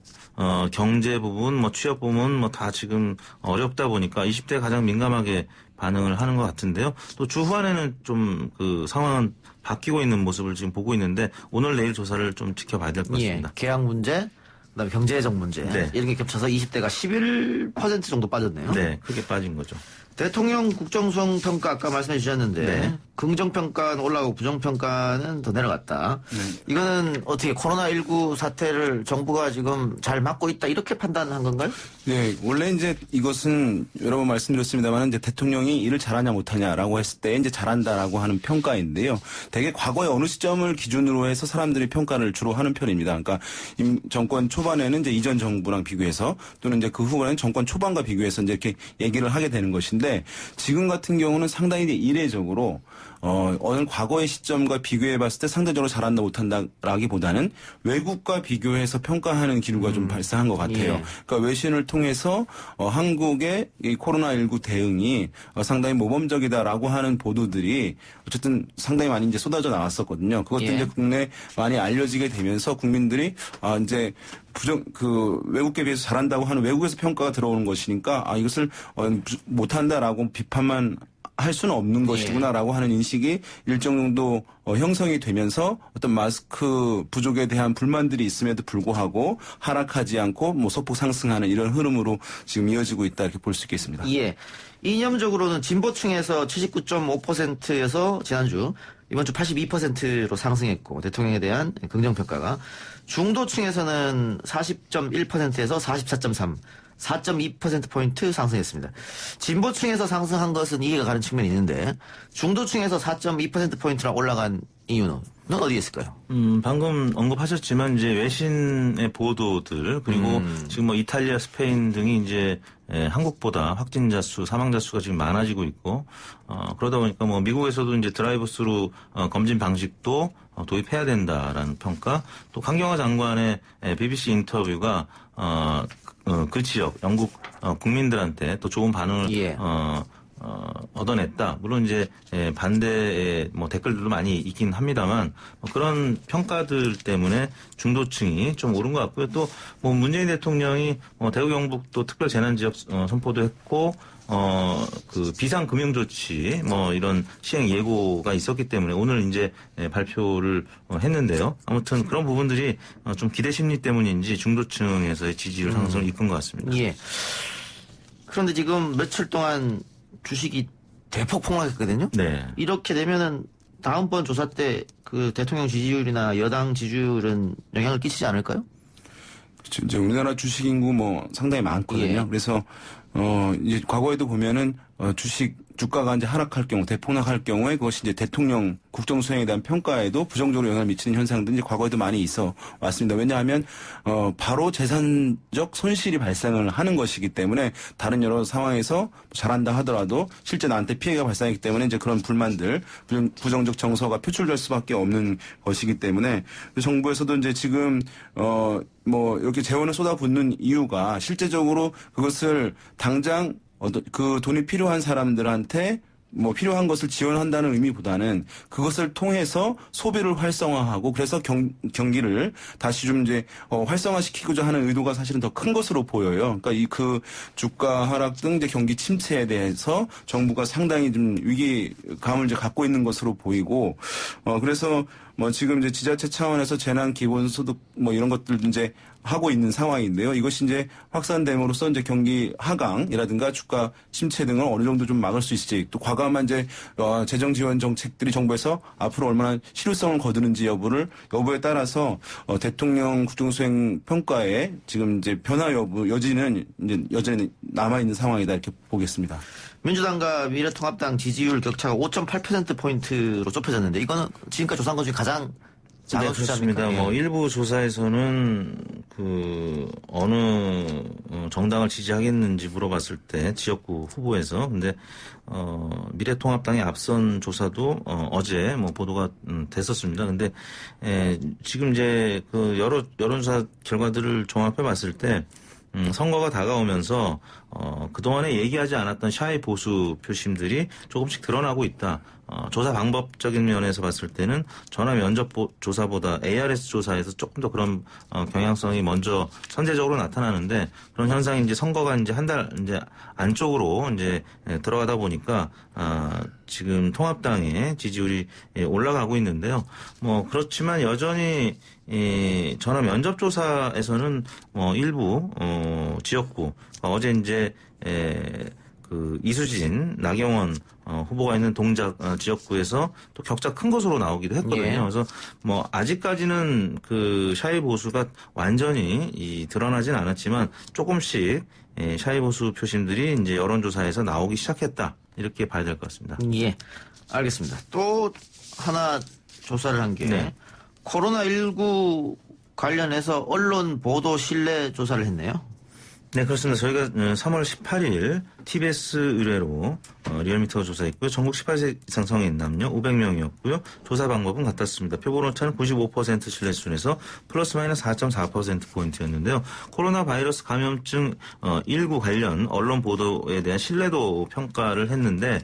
경제 부분, 뭐 취업 부분 뭐 다 지금 어렵다 보니까 20대 가장 민감하게 반응을 하는 것 같은데요. 또 주 후반에는 좀 그 상황은 바뀌고 있는 모습을 지금 보고 있는데 오늘 내일 조사를 좀 지켜봐야 될 것 같습니다. 예, 계약 문제, 그다음에 경제적 문제 네. 이런 게 겹쳐서 20대가 11% 정도 빠졌네요. 네, 크게 빠진 거죠. 대통령 국정수행 평가 아까 말씀해 주셨는데 네. 긍정평가는 올라가고 부정평가는 더 내려갔다. 이거는 어떻게 코로나19 사태를 정부가 지금 잘 막고 있다 이렇게 판단한 건가요? 네, 원래 이제 이것은 여러 번 말씀드렸습니다만 이제 대통령이 일을 잘하냐 못하냐라고 했을 때 이제 잘한다라고 하는 평가인데요. 대개 과거의 어느 시점을 기준으로 해서 사람들이 평가를 주로 하는 편입니다. 그러니까 정권 초반에는 이제 이전 정부랑 비교해서 또는 이제 그 후반에는 정권 초반과 비교해서 이제 이렇게 얘기를 하게 되는 것인데 지금 같은 경우는 상당히 이제 이례적으로 어느 과거의 시점과 비교해 봤을 때 상대적으로 잘한다 못한다라기보다는 외국과 비교해서 평가하는 기류가 좀 발생한 것 같아요. 예. 그러니까 외신을 통해서 한국의 이 코로나19 대응이 상당히 모범적이다라고 하는 보도들이 어쨌든 상당히 많이 이제 쏟아져 나왔었거든요. 그것도 예. 이제 국내에 많이 알려지게 되면서 국민들이 이제 외국에 비해서 잘한다고 하는 외국에서 평가가 들어오는 것이니까 이것을 못한다라고 비판만 할 수는 없는 것이구나라고 하는 인식이 일정 정도 형성이 되면서 어떤 마스크 부족에 대한 불만들이 있음에도 불구하고 하락하지 않고 뭐 소폭 상승하는 이런 흐름으로 지금 이어지고 있다 이렇게 볼 수 있겠습니다. 예. 이념적으로는 진보층에서 79.5%에서 지난주 이번 주 82%로 상승했고 대통령에 대한 긍정평가가 중도층에서는 40.1%에서 44.3 4.2%포인트 상승했습니다. 진보층에서 상승한 것은 이해가 가는 측면이 있는데 중도층에서 4.2%포인트나 올라간 이유는 어디에 있을까요? 방금 언급하셨지만 이제 외신의 보도들 그리고 지금 뭐 이탈리아, 스페인 등이 이제 한국보다 확진자 수, 사망자 수가 지금 많아지고 있고 그러다 보니까 뭐 미국에서도 이제 드라이브스루 검진 방식도 도입해야 된다라는 평가, 또 강경화 장관의 BBC 인터뷰가 그 지역 영국 국민들한테 또 좋은 반응을 얻어냈다. 물론 이제 반대의 뭐 댓글들도 많이 있긴 합니다만 그런 평가들 때문에 중도층이 좀 오른 것 같고요. 또 뭐 문재인 대통령이 대구 경북도 특별 재난 지역 선포도 했고 그 비상금융조치 뭐 이런 시행 예고가 있었기 때문에 오늘 이제 발표를 했는데요. 아무튼 그런 부분들이 좀 기대 심리 때문인지 중도층에서의 지지율 상승을 이끈 것 같습니다. 예. 그런데 지금 며칠 동안 주식이 대폭 폭락했거든요. 네. 이렇게 되면은 다음번 조사 때 그 대통령 지지율이나 여당 지지율은 영향을 끼치지 않을까요? 그렇죠. 이제 우리나라 주식 인구 뭐 상당히 많거든요. 예. 그래서 이제 과거에도 보면은 주가가 이제 하락할 경우, 대폭락할 경우에 그것이 이제 대통령 국정 수행에 대한 평가에도 부정적으로 영향을 미치는 현상들이 과거에도 많이 있어 왔습니다. 왜냐하면 바로 재산적 손실이 발생을 하는 것이기 때문에 다른 여러 상황에서 잘한다 하더라도 실제 나한테 피해가 발생했기 때문에 이제 그런 불만들, 부정적 정서가 표출될 수밖에 없는 것이기 때문에 정부에서도 이제 지금 뭐 이렇게 재원을 쏟아붓는 이유가 실제적으로 그것을 당장 그 돈이 필요한 사람들한테 뭐 필요한 것을 지원한다는 의미보다는 그것을 통해서 소비를 활성화하고 그래서 경기를 다시 좀 이제 활성화시키고자 하는 의도가 사실은 더 큰 것으로 보여요. 그러니까 그 주가 하락 등 이제 경기 침체에 대해서 정부가 상당히 좀 위기감을 이제 갖고 있는 것으로 보이고 그래서 뭐 지금 이제 지자체 차원에서 재난 기본소득 뭐 이런 것들도 이제 하고 있는 상황인데요. 이것이 이제 확산됨으로써 이제 경기 하강이라든가 주가 침체 등을 어느 정도 좀 막을 수 있을지, 또 과감한 이제 재정 지원 정책들이 정부에서 앞으로 얼마나 실효성을 거두는지 여부에 따라서 대통령 국정수행 평가에 지금 이제 변화 여지는 이제 여전히 남아 있는 상황이다 이렇게 보겠습니다. 민주당과 미래통합당 지지율 격차가 5.8%포인트로 좁혀졌는데 이거는 지금까지 조사한 것 중에 가장 작은 숫자입니까? 그렇습니다. 뭐 일부 조사에서는 그 어느 정당을 지지하겠는지 물어봤을 때 지역구 후보에서 근데 미래통합당의 앞선 조사도 어제 뭐 보도가 됐었습니다. 근데 지금 이제 그 여러 여론조사 결과들을 종합해 봤을 때 선거가 다가오면서 그동안에 얘기하지 않았던 샤이 보수 표심들이 조금씩 드러나고 있다. 조사 방법적인 면에서 봤을 때는 전화 면접 조사보다 ARS 조사에서 조금 더 그런 경향성이 먼저 선제적으로 나타나는데 그런 현상이 이제 선거가 이제 한 달 이제 안쪽으로 이제 들어가다 보니까 지금 통합당의 지지율이 올라가고 있는데요. 뭐 그렇지만 여전히 전화 면접 조사에서는 일부 지역구 어제 이제 그 이수진, 나경원 후보가 있는 동작 지역구에서 또 격차 큰 것으로 나오기도 했거든요. 예. 그래서 뭐 아직까지는 그 샤이 보수가 완전히 드러나진 않았지만 조금씩 샤이 보수 표심들이 이제 여론조사에서 나오기 시작했다 이렇게 봐야 될 것 같습니다. 예, 알겠습니다. 또 하나 조사를 한 게 네. 코로나19 관련해서 언론 보도 신뢰 조사를 했네요. 네, 그렇습니다. 저희가 3월 18일 TBS 의뢰로 리얼미터가 조사했고요. 전국 18세 이상 성인 남녀 500명이었고요. 조사 방법은 같았습니다. 표본 오차는 95% 신뢰 수준에서 플러스 마이너스 4.4%포인트였는데요. 코로나 바이러스 감염증 19 관련 언론 보도에 대한 신뢰도 평가를 했는데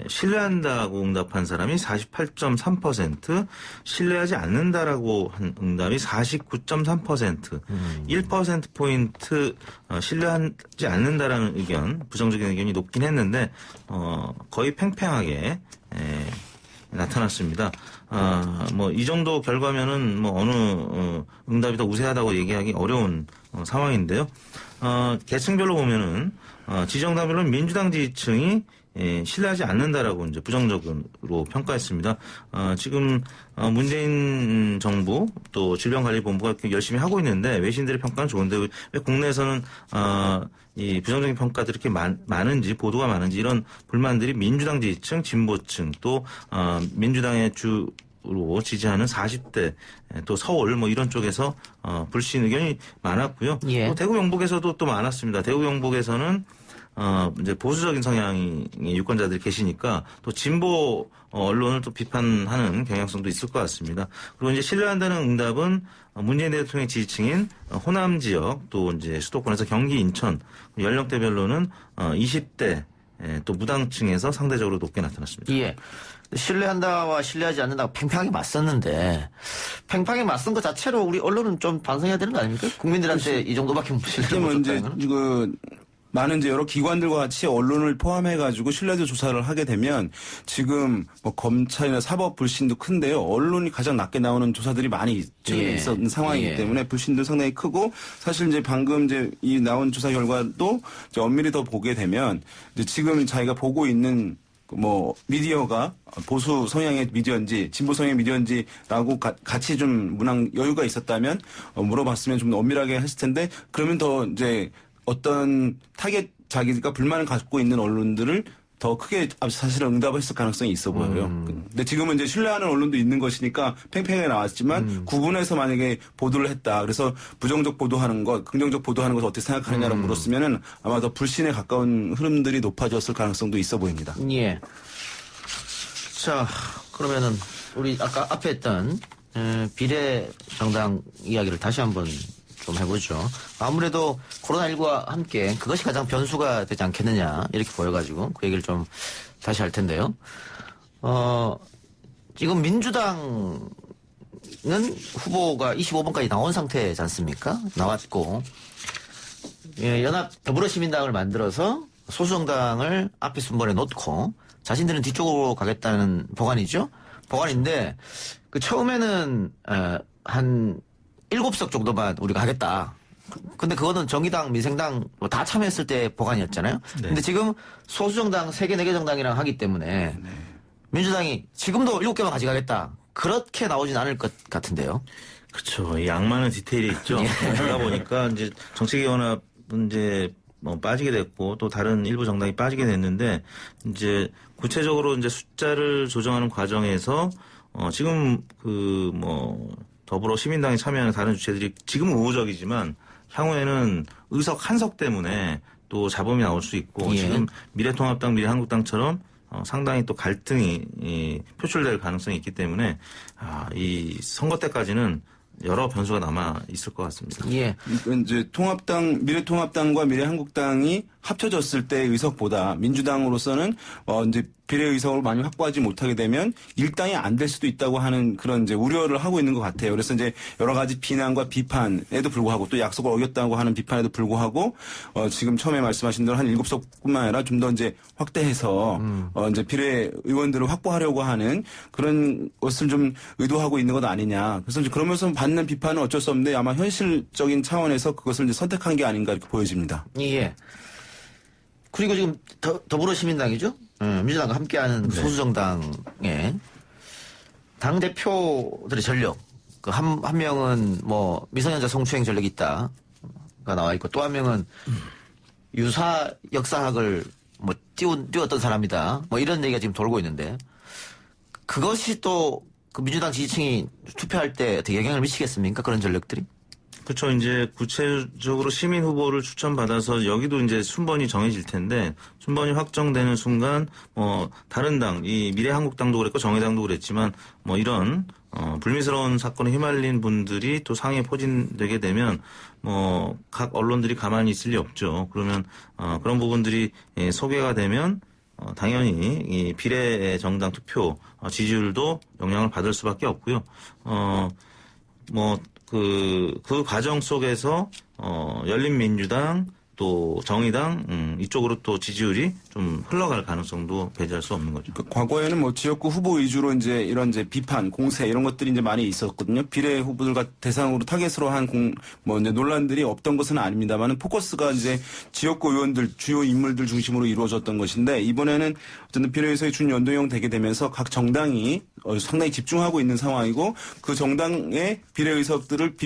신뢰한다고 응답한 사람이 48.3%, 신뢰하지 않는다라고 한 응답이 49.3%, 1%포인트 신뢰하지 않는다라는 의견, 부정적인 의견이 높긴 했는데 거의 팽팽하게 나타났습니다. 뭐 이 정도 결과면은 뭐 어느 응답이 더 우세하다고 얘기하기 어려운 상황인데요. 계층별로 보면은 지정당별로는 민주당 지지층이 신뢰하지 않는다라고 이제 부정적으로 평가했습니다. 지금 문재인 정부 또 질병관리본부가 열심히 하고 있는데 외신들의 평가는 좋은데 왜 국내에서는 이 부정적인 평가들이 이렇게 많은지 보도가 많은지 이런 불만들이 민주당 지지층, 진보층 또 민주당의 주로 지지하는 40대 또 서울 뭐 이런 쪽에서 불신 의견이 많았고요. 예. 또 대구 영북에서도 또 많았습니다. 대구 영북에서는 이제 보수적인 성향의 유권자들이 계시니까 또 진보 언론을 또 비판하는 경향성도 있을 것 같습니다. 그리고 이제 신뢰한다는 응답은 문재인 대통령의 지지층인 호남 지역 또 이제 수도권에서 경기, 인천 연령대별로는 20대 또 무당층에서 상대적으로 높게 나타났습니다. 예. 신뢰한다와 신뢰하지 않는다고 팽팽하게 맞섰는데 팽팽하게 맞선 것 자체로 우리 언론은 좀 반성해야 되는 거 아닙니까? 국민들한테 이 정도밖에 신뢰를 못 줬다면. 많은 이제 여러 기관들과 같이 언론을 포함해가지고 신뢰도 조사를 하게 되면 지금 뭐 검찰이나 사법 불신도 큰데요. 언론이 가장 낮게 나오는 조사들이 많이 최근에 있었던 상황이기 때문에 불신도 상당히 크고 사실 이제 방금 이제 이 나온 조사 결과도 이제 엄밀히 더 보게 되면 이제 지금 자기가 보고 있는 뭐 미디어가 보수 성향의 미디어인지 진보 성향의 미디어인지라고 같이 좀 문항 여유가 있었다면 물어봤으면 좀 더 엄밀하게 했을 텐데 그러면 더 이제 어떤 타겟 자기가 불만을 갖고 있는 언론들을 더 크게 사실은 응답했을 가능성이 있어 보여요. 근데 지금은 이제 신뢰하는 언론도 있는 것이니까 팽팽하게 나왔지만 구분해서 만약에 보도를 했다. 그래서 부정적 보도하는 것, 긍정적 보도하는 것을 어떻게 생각하느냐라고 물었으면은 아마 더 불신에 가까운 흐름들이 높아졌을 가능성도 있어 보입니다. 예. 자, 그러면은 우리 아까 앞에 했던 비례 정당 이야기를 다시 한번 좀 해보죠. 아무래도 코로나19와 함께 그것이 가장 변수가 되지 않겠느냐 이렇게 보여가지고 그 얘기를 좀 다시 할 텐데요. 지금 민주당은 후보가 25번까지 나온 상태지 않습니까? 나왔고 연합 더불어시민당을 만들어서 소수정당을 앞에 순번에 놓고 자신들은 뒤쪽으로 가겠다는 보관이죠. 보관인데 그 처음에는 한 7석 정도만 우리가 하겠다. 근데 그거는 정의당, 민생당 다 참여했을 때 보관이었잖아요. 네. 근데 지금 소수정당 3개, 4개 정당이랑 하기 때문에 민주당이 지금도 7개만 가져가겠다. 그렇게 나오진 않을 것 같은데요. 그렇죠. 이 악마는 디테일이 있죠. 그러다 보니까 이제 정치개혁연합은 이제 뭐 빠지게 됐고 또 다른 일부 정당이 빠지게 됐는데 이제 구체적으로 이제 숫자를 조정하는 과정에서 지금 그 뭐 더불어 시민당이 참여하는 다른 주체들이 지금은 우호적이지만 향후에는 의석 한 석 때문에 또 잡음이 나올 수 있고 지금 미래통합당, 미래한국당처럼 상당히 또 갈등이 표출될 가능성이 있기 때문에 이 선거 때까지는 여러 변수가 남아 있을 것 같습니다. 예. 이제 미래통합당과 미래한국당이 합쳐졌을 때의 의석보다 민주당으로서는 이제 비례 의석을 많이 확보하지 못하게 되면 일당이 안 될 수도 있다고 하는 그런 이제 우려를 하고 있는 것 같아요. 그래서 이제 여러 가지 비난과 비판에도 불구하고 또 약속을 어겼다고 하는 비판에도 불구하고 지금 처음에 말씀하신 대로 한 7석뿐만 아니라 좀 더 이제 확대해서 이제 비례 의원들을 확보하려고 하는 그런 것을 좀 의도하고 있는 것 아니냐. 그래서 이제 그러면서 받는 비판은 어쩔 수 없는데 아마 현실적인 차원에서 그것을 이제 선택한 게 아닌가 이렇게 보여집니다. 예. 그리고 지금 더불어시민당이죠? 민주당과 함께하는 네. 소수정당의 당대표들의 전력. 한 명은 뭐 미성년자 성추행 전력이 있다가 나와 있고 또 한 명은 유사 역사학을 뭐 띄웠던 사람이다. 뭐 이런 얘기가 지금 돌고 있는데 그것이 또 그 민주당 지지층이 투표할 때 어떻게 영향을 미치겠습니까? 그런 전력들이? 그렇죠. 이제 구체적으로 시민 후보를 추천받아서 여기도 이제 순번이 정해질 텐데 순번이 확정되는 순간 다른 당, 이 미래한국당도 그랬고 정의당도 그랬지만 뭐 이런 불미스러운 사건에 휘말린 분들이 또 상에 포진되게 되면 뭐 각 언론들이 가만히 있을 리 없죠. 그러면 그런 부분들이 소개가 되면 당연히 이 비례 정당 투표 지지율도 영향을 받을 수밖에 없고요. 그 과정 속에서 열린민주당 또 정의당 이쪽으로 또 지지율이 좀 흘러갈 가능성도 배제할 수 없는 거죠. 과거에는 뭐 지역구 후보 위주로 이제 이런 이제 비판, 공세 이런 것들이 이제 많이 있었거든요. 비례 후보들과 대상으로 타겟으로 한 이제 논란들이 없던 것은 아닙니다만은 포커스가 이제 지역구 의원들, 주요 인물들 중심으로 이루어졌던 것인데 이번에는 어쨌든 비례에서의 준연동형 되게 되면서 각 정당이 상당히 집중하고 있는 상황이고 그 정당의 비례 의석들을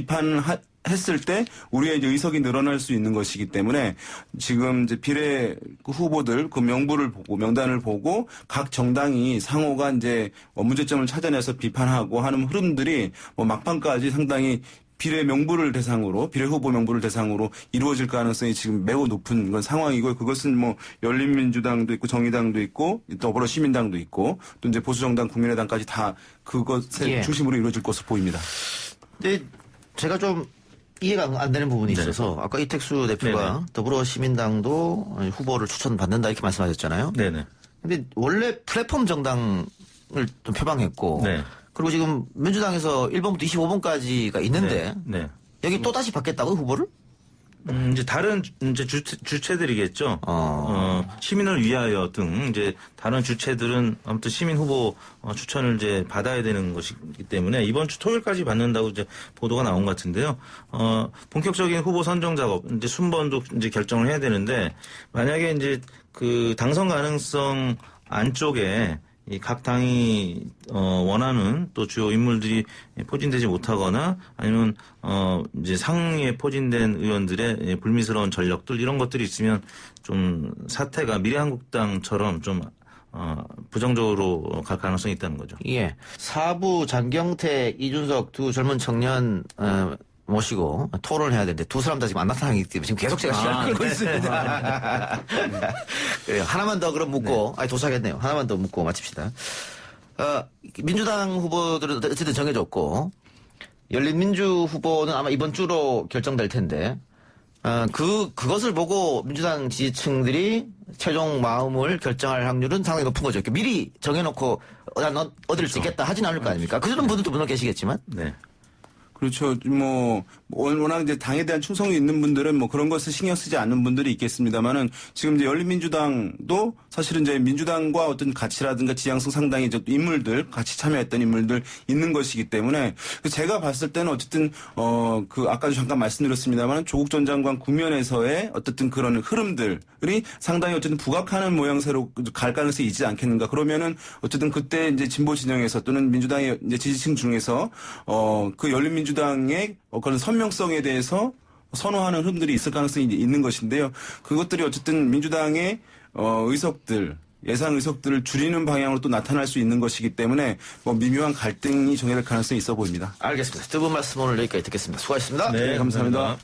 했을 때 우리의 이제 의석이 늘어날 수 있는 것이기 때문에 지금 이제 비례 후보들 그 명단을 보고 각 정당이 상호가 이제 문제점을 찾아내서 비판하고 하는 흐름들이 막판까지 상당히 비례 후보 명부를 대상으로 이루어질 가능성이 지금 매우 높은 그런 상황이고 그것은 뭐 열린민주당도 있고 정의당도 있고 더불어시민당도 있고 또 이제 보수정당 국민의당까지 다 그것의 중심으로 이루어질 것으로 보입니다. 근데 제가 좀 이해가 안 되는 부분이 있어서 아까 이택수 대표가 네네. 더불어시민당도 후보를 추천받는다 이렇게 말씀하셨잖아요. 네네. 근데 원래 플랫폼 정당을 좀 표방했고 네. 그리고 지금 민주당에서 1번부터 25번까지가 있는데 네. 여기 또 다시 받겠다고 후보를? 이제 다른 이제 주체들이겠죠. 시민을 위하여 등 이제 다른 주체들은 아무튼 시민 후보 추천을 이제 받아야 되는 것이기 때문에 이번 주 토요일까지 받는다고 이제 보도가 나온 것 같은데요. 본격적인 후보 선정 작업 이제 순번도 이제 결정을 해야 되는데 만약에 이제 그 당선 가능성 안쪽에 이 각 당이 원하는 또 주요 인물들이 포진되지 못하거나 아니면 이제 상위에 포진된 의원들의 불미스러운 전력들 이런 것들이 있으면 좀 사태가 미래한국당처럼 좀 부정적으로 갈 가능성이 있다는 거죠. 예. 사부 장경태, 이준석 두 젊은 청년 모시고 토론을 해야 되는데 두 사람 다 지금 안 나타나기 때문에 지금 계속 제가 시간을 끌고 있습니다. 네, 하나만 더 그럼 묻고, 도착했네요. 하나만 더 묻고 마칩시다. 민주당 후보들은 어쨌든 정해졌고, 열린민주 후보는 아마 이번 주로 결정될 텐데, 그것을 보고 민주당 지지층들이 최종 마음을 결정할 확률은 상당히 높은 거죠. 미리 정해놓고, 넌 어디를 찍겠다 하진 않을 거 아닙니까? 그런 분들도 물론 계시겠지만. 네. 그렇죠. 워낙 이제 당에 대한 충성이 있는 분들은 뭐 그런 것을 신경 쓰지 않는 분들이 있겠습니다만은 지금 이제 열린민주당도 사실은 이제 민주당과 어떤 가치라든가 지향성 상당히 이제 인물들, 같이 참여했던 인물들 있는 것이기 때문에 제가 봤을 때는 어쨌든, 아까도 잠깐 말씀드렸습니다만 조국 전 장관 국면에서의 어쨌든 그런 흐름들이 상당히 어쨌든 부각하는 모양새로 갈 가능성이 있지 않겠는가. 그러면은 어쨌든 그때 이제 진보 진영에서 또는 민주당의 이제 지지층 중에서, 그 열린민주당의 그런 선명성에 대해서 선호하는 흐름들이 있을 가능성이 있는 것인데요. 그것들이 어쨌든 민주당의 예상 의석들을 줄이는 방향으로 또 나타날 수 있는 것이기 때문에 뭐 미묘한 갈등이 정해질 가능성이 있어 보입니다. 알겠습니다. 두 분 말씀 오늘 여기까지 듣겠습니다. 수고하셨습니다. 네, 감사합니다.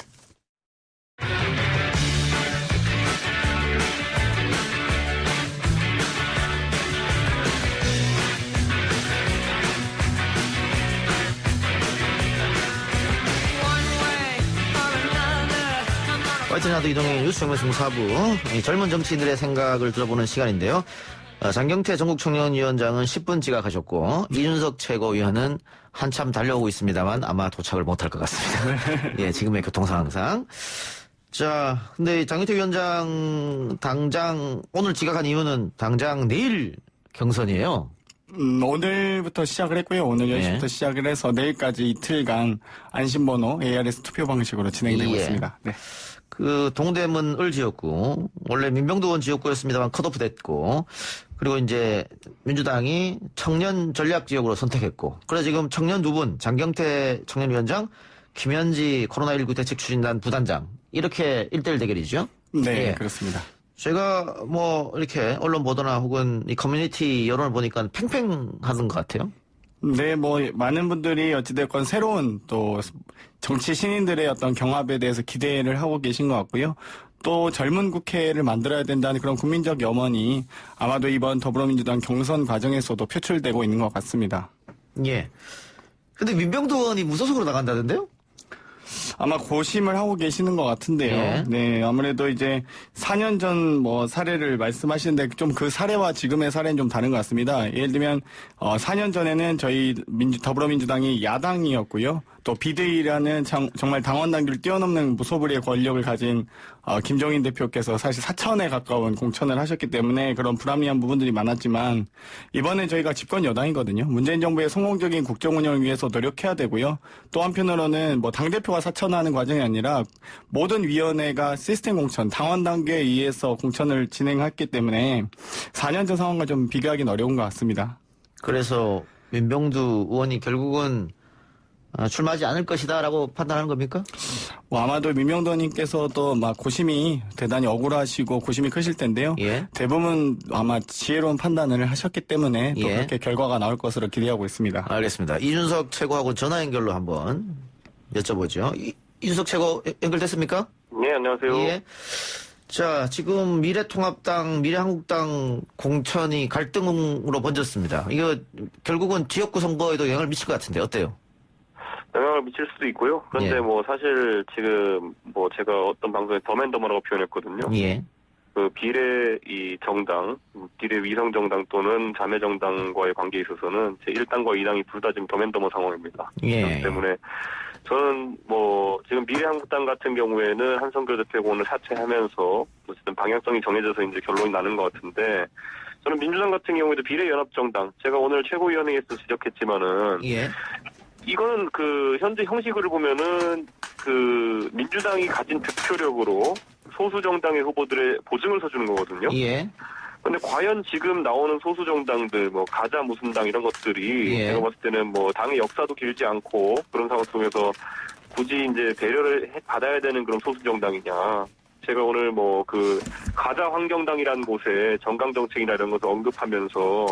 화이트나도 이동의 뉴스 정면 승부 4부. 젊은 정치인들의 생각을 들어보는 시간인데요. 장경태 전국청년위원장은 10분 지각하셨고 이준석 최고위원은 한참 달려오고 있습니다만 아마 도착을 못할 것 같습니다. 예, 지금의 교통 상황상. 자, 근데 장경태 위원장 당장 오늘 지각한 이유는 당장 내일 경선이에요. 오늘부터 시작을 했고요. 오늘 10시부터 시작을 해서 내일까지 이틀간 안심번호 ARS 투표 방식으로 진행되고 있습니다. 네. 그 동대문을 지었고 원래 민병두원 지역구였습니다만 컷오프 됐고 그리고 이제 민주당이 청년 전략 지역으로 선택했고 그래서 지금 청년 두 분 장경태 청년위원장 김현지 코로나19 대책 추진단 부단장 이렇게 1대1 대결이죠. 네, 예. 그렇습니다. 제가 뭐 이렇게 언론 보도나 혹은 이 커뮤니티 여론을 보니까 팽팽하는 것 같아요. 네, 뭐 많은 분들이 어찌됐건 새로운 또 정치 신인들의 어떤 경합에 대해서 기대를 하고 계신 것 같고요. 또 젊은 국회를 만들어야 된다는 그런 국민적 염원이 아마도 이번 더불어민주당 경선 과정에서도 표출되고 있는 것 같습니다. 예. 근데 민병두 의원이 무소속으로 나간다던데요? 아마 고심을 하고 계시는 것 같은데요. 예. 네, 아무래도 이제 4년 전 뭐 사례를 말씀하시는데 좀 그 사례와 지금의 사례는 좀 다른 것 같습니다. 예를 들면 4년 전에는 저희 더불어민주당이 야당이었고요. 또 비대위라는 정말 당원 단계를 뛰어넘는 무소불위의 권력을 가진 김종인 대표께서 사실 사천에 가까운 공천을 하셨기 때문에 그런 불합리한 부분들이 많았지만 이번에 저희가 집권 여당이거든요. 문재인 정부의 성공적인 국정 운영을 위해서 노력해야 되고요. 또 한편으로는 뭐 당대표가 사천하는 과정이 아니라 모든 위원회가 시스템 공천, 당원 단계에 의해서 공천을 진행했기 때문에 4년 전 상황과 좀 비교하기는 어려운 것 같습니다. 그래서 민병두 의원이 결국은 출마하지 않을 것이다라고 판단하는 겁니까? 뭐 아마도 민병두 의원님께서도 막 고심이 대단히 억울하시고 고심이 크실 텐데요. 예. 대부분 아마 지혜로운 판단을 하셨기 때문에 또 예. 그렇게 결과가 나올 것으로 기대하고 있습니다. 알겠습니다. 이준석 최고하고 전화 연결로 한번 여쭤보죠. 이준석 최고 연결됐습니까? 네, 안녕하세요. 예. 자, 지금 미래통합당, 미래한국당 공천이 갈등으로 번졌습니다. 이거 결국은 지역구 선거에도 영향을 미칠 것 같은데 어때요? 영향을 미칠 수도 있고요. 그런데 예. 뭐 사실 지금 뭐 제가 어떤 방송에 더맨더머라고 표현했거든요. 예. 그 비례 이 정당, 비례 위성 정당 또는 자매 정당과의 관계에 있어서는 제 1당과 2당이 둘 다 지금 더맨더머 상황입니다. 예. 그렇기 때문에 저는 뭐 지금 미래한국당 같은 경우에는 한성교 대표가 오늘 사퇴하면서 어쨌든 방향성이 정해져서 이제 결론이 나는 것 같은데 저는 민주당 같은 경우에도 비례연합정당 제가 오늘 최고위원회에서 지적했지만은 예. 이거는 그 현재 형식을 보면은 그 민주당이 가진 득표력으로 소수 정당의 후보들의 보증을 서주는 거거든요. 예. 근데 과연 지금 나오는 소수 정당들 뭐 가자 무슨 당 이런 것들이 예. 제가 봤을 때는 뭐 당의 역사도 길지 않고 그런 상황 속에서 굳이 이제 배려를 받아야 되는 그런 소수 정당이냐. 제가 오늘 뭐 그 가자 환경당이라는 곳에 정강 정책이나 이런 것을 언급하면서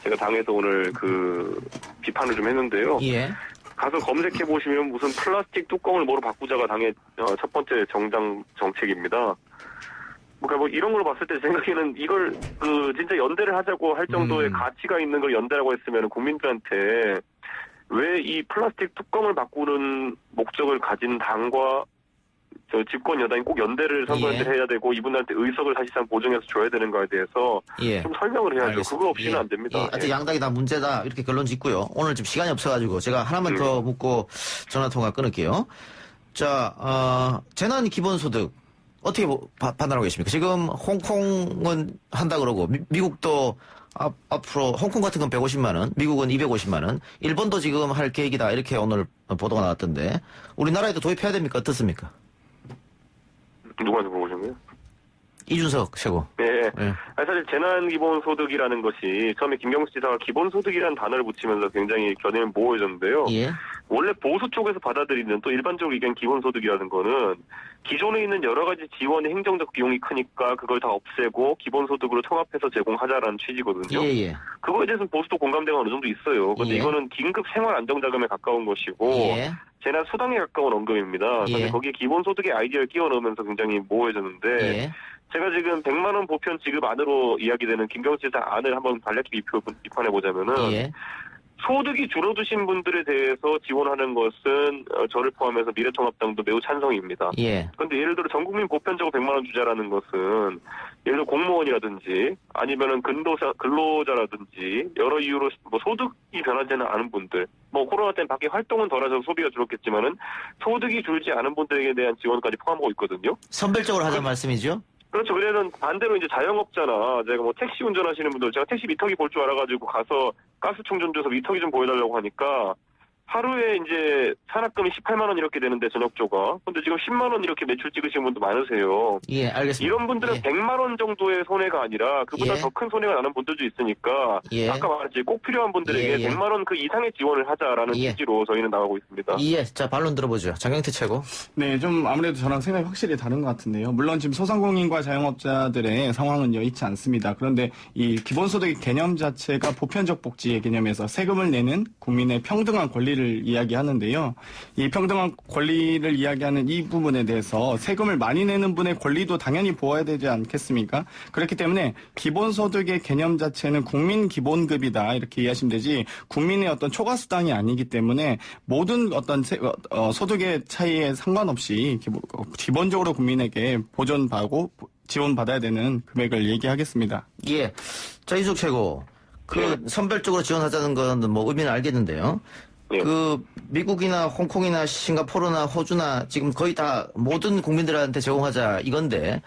제가 당에서 오늘 그 비판을 좀 했는데요. 예. 가서 검색해 보시면 무슨 플라스틱 뚜껑을 뭐로 바꾸자가 당의 첫 번째 정당 정책입니다. 그러니까 뭐 이런 걸 봤을 때 제 생각에는 이걸 그 진짜 연대를 하자고 할 정도의 가치가 있는 걸 연대라고 했으면 국민들한테 왜 이 플라스틱 뚜껑을 바꾸는 목적을 가진 당과 저 집권 여당이 꼭 연대를 선거연대를 해야 되고 이분들한테 의석을 사실상 보증해서 줘야 되는 거에 대해서 예. 좀 설명을 해야죠. 알겠습니다. 그거 없이는 예. 안 됩니다. 예. 하여튼 양당이 다 문제다 이렇게 결론 짓고요. 오늘 지금 시간이 없어가지고 제가 하나만 더 묻고 전화통화 끊을게요. 자, 재난 기본소득 어떻게 판단하고 계십니까? 지금 홍콩은 한다 그러고 미국도 앞으로 홍콩 같은 건 150만 원, 미국은 250만 원, 일본도 지금 할 계획이다 이렇게 오늘 보도가 나왔던데 우리나라에도 도입해야 됩니까? 어떻습니까? 누구한테 물어보신 거예요? 이준석 최고. 네. 예. 아니, 사실 재난기본소득이라는 것이 처음에 김경수 지사가 기본소득이라는 단어를 붙이면서 굉장히 견해를 모호해졌는데요. 예. 원래 보수 쪽에서 받아들이는 또 일반적으로 얘기한 기본소득이라는 거는 기존에 있는 여러 가지 지원의 행정적 비용이 크니까 그걸 다 없애고 기본소득으로 통합해서 제공하자라는 취지거든요. 예. 그거에 대해서는 보수도 공감대가 어느 정도 있어요. 그런데 예. 이거는 긴급 생활안정자금에 가까운 것이고 예. 재난 수당에 가까운 언급입니다. 그런데 예. 거기에 기본소득의 아이디어를 끼워 넣으면서 굉장히 모호해졌는데 예. 제가 지금 100만 원 보편 지급 안으로 이야기되는 김경수 지사 안을 한번 간략히 비판해 보자면은 예. 소득이 줄어드신 분들에 대해서 지원하는 것은 저를 포함해서 미래통합당도 매우 찬성입니다. 예. 그런데 예를 들어 전국민 보편적으로 100만 원 주자라는 것은 예를 들어 공무원이라든지 아니면은 근로자라든지 여러 이유로 뭐 소득이 변하지는 않은 분들, 뭐 코로나 때문에 밖에 활동은 덜해서 소비가 줄었겠지만은 소득이 줄지 않은 분들에 대한 지원까지 포함하고 있거든요. 선별적으로 하자는 말씀이죠? 그렇죠. 그래서 반대로 이제 자영업자나 제가 뭐 택시 운전하시는 분들, 제가 택시 미터기 볼 줄 알아가지고 가서 가스 충전소에서 미터기 좀 보여달라고 하니까 하루에 이제 산악금이 18만 원 이렇게 되는데 전역조가. 근데 지금 10만 원 이렇게 매출 찍으시는 분도 많으세요. 예, 알겠습니다. 이런 분들은 100만 원 정도의 손해가 아니라 그보다 더 큰 손해가 나는 분들도 있으니까 아까 말했지 꼭 필요한 분들에게 100만 원 그 이상의 지원을 하자라는 취지로 저희는 나가고 있습니다. 예, 자 반론 들어보죠. 장경태 최고. 네, 좀 아무래도 저랑 생각이 확실히 다른 것 같은데요. 물론 지금 소상공인과 자영업자들의 상황은 여의치 않습니다. 그런데 이 기본소득의 개념 자체가 보편적 복지의 개념에서 세금을 내는 국민의 평등한 권리를 이야기하는데요. 이 평등한 권리를 이야기하는 이 부분에 대해서 세금을 많이 내는 분의 권리도 당연히 보호해야 되지 않겠습니까? 그렇기 때문에 기본소득의 개념 자체는 국민 기본급이다 이렇게 이해하시면 되지 국민의 어떤 초과수당이 아니기 때문에 모든 어떤 소득의 차이에 상관없이 기본적으로 국민에게 보존받고 지원받아야 되는 금액을 얘기하겠습니다. 예. 자, 이쪽 최고. 선별적으로 지원하자는 건 뭐 의미는 알겠는데요. 미국이나 홍콩이나 싱가포르나 호주나 지금 거의 다 모든 국민들한테 제공하자 이건데,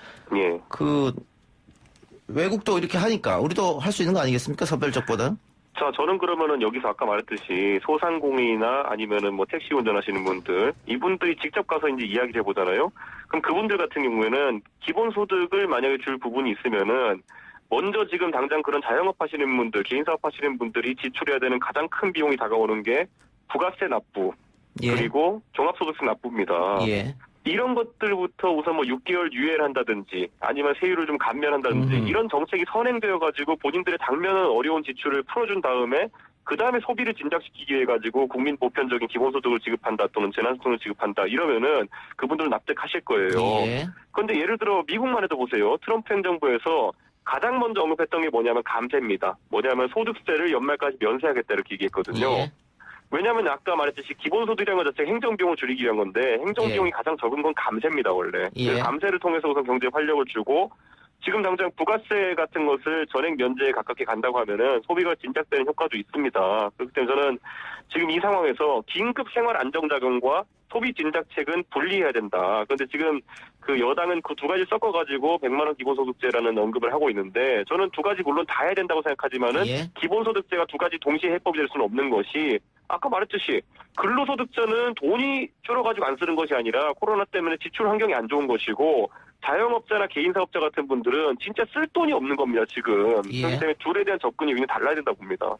외국도 이렇게 하니까 우리도 할 수 있는 거 아니겠습니까? 선별적보다? 자, 저는 그러면은 여기서 아까 말했듯이 소상공인이나 아니면은 뭐 택시 운전하시는 분들, 이분들이 직접 가서 이제 이야기를 해보잖아요? 그럼 그분들 같은 경우에는 기본소득을 만약에 줄 부분이 있으면은 먼저 지금 당장 그런 자영업 하시는 분들, 개인 사업 하시는 분들이 지출해야 되는 가장 큰 비용이 다가오는 게 부가세 납부, 그리고 종합소득세 납부입니다. 이런 것들부터 우선 뭐 6개월 유예를 한다든지 아니면 세율을 좀 감면한다든지 이런 정책이 선행되어가지고 본인들의 당면은 어려운 지출을 풀어준 다음에 그 다음에 소비를 진작시키기 위해 가지고 국민 보편적인 기본소득을 지급한다 또는 재난소득을 지급한다 이러면은 그분들은 납득하실 거예요. 그런데 예를 들어 미국만 해도 보세요. 트럼프 행정부에서 가장 먼저 언급했던 게 뭐냐면 감세입니다. 뭐냐면 소득세를 연말까지 면세하겠다 이렇게 얘기했거든요. 왜냐하면 아까 말했듯이 기본소득이라는 것 자체가 행정비용을 줄이기 위한 건데 행정비용이 가장 적은 건 감세입니다 원래. 그래서 감세를 통해서 우선 경제에 활력을 주고 지금 당장 부가세 같은 것을 전액 면제에 가깝게 간다고 하면은 소비가 진작되는 효과도 있습니다. 그렇기 때문에 저는 지금 이 상황에서 긴급 생활 안정자금과 소비 진작책은 분리해야 된다. 그런데 지금 그 여당은 그 두 가지 섞어가지고 100만 원 기본소득제라는 언급을 하고 있는데 저는 두 가지 물론 다 해야 된다고 생각하지만은 기본소득제가 두 가지 동시에 해법이 될 수는 없는 것이 아까 말했듯이 근로소득자는 돈이 줄어가지고 안 쓰는 것이 아니라 코로나 때문에 지출 환경이 안 좋은 것이고 자영업자나 개인사업자 같은 분들은 진짜 쓸 돈이 없는 겁니다, 지금. 그렇기 때문에 둘에 대한 접근이 굉장히 달라야 된다고 봅니다.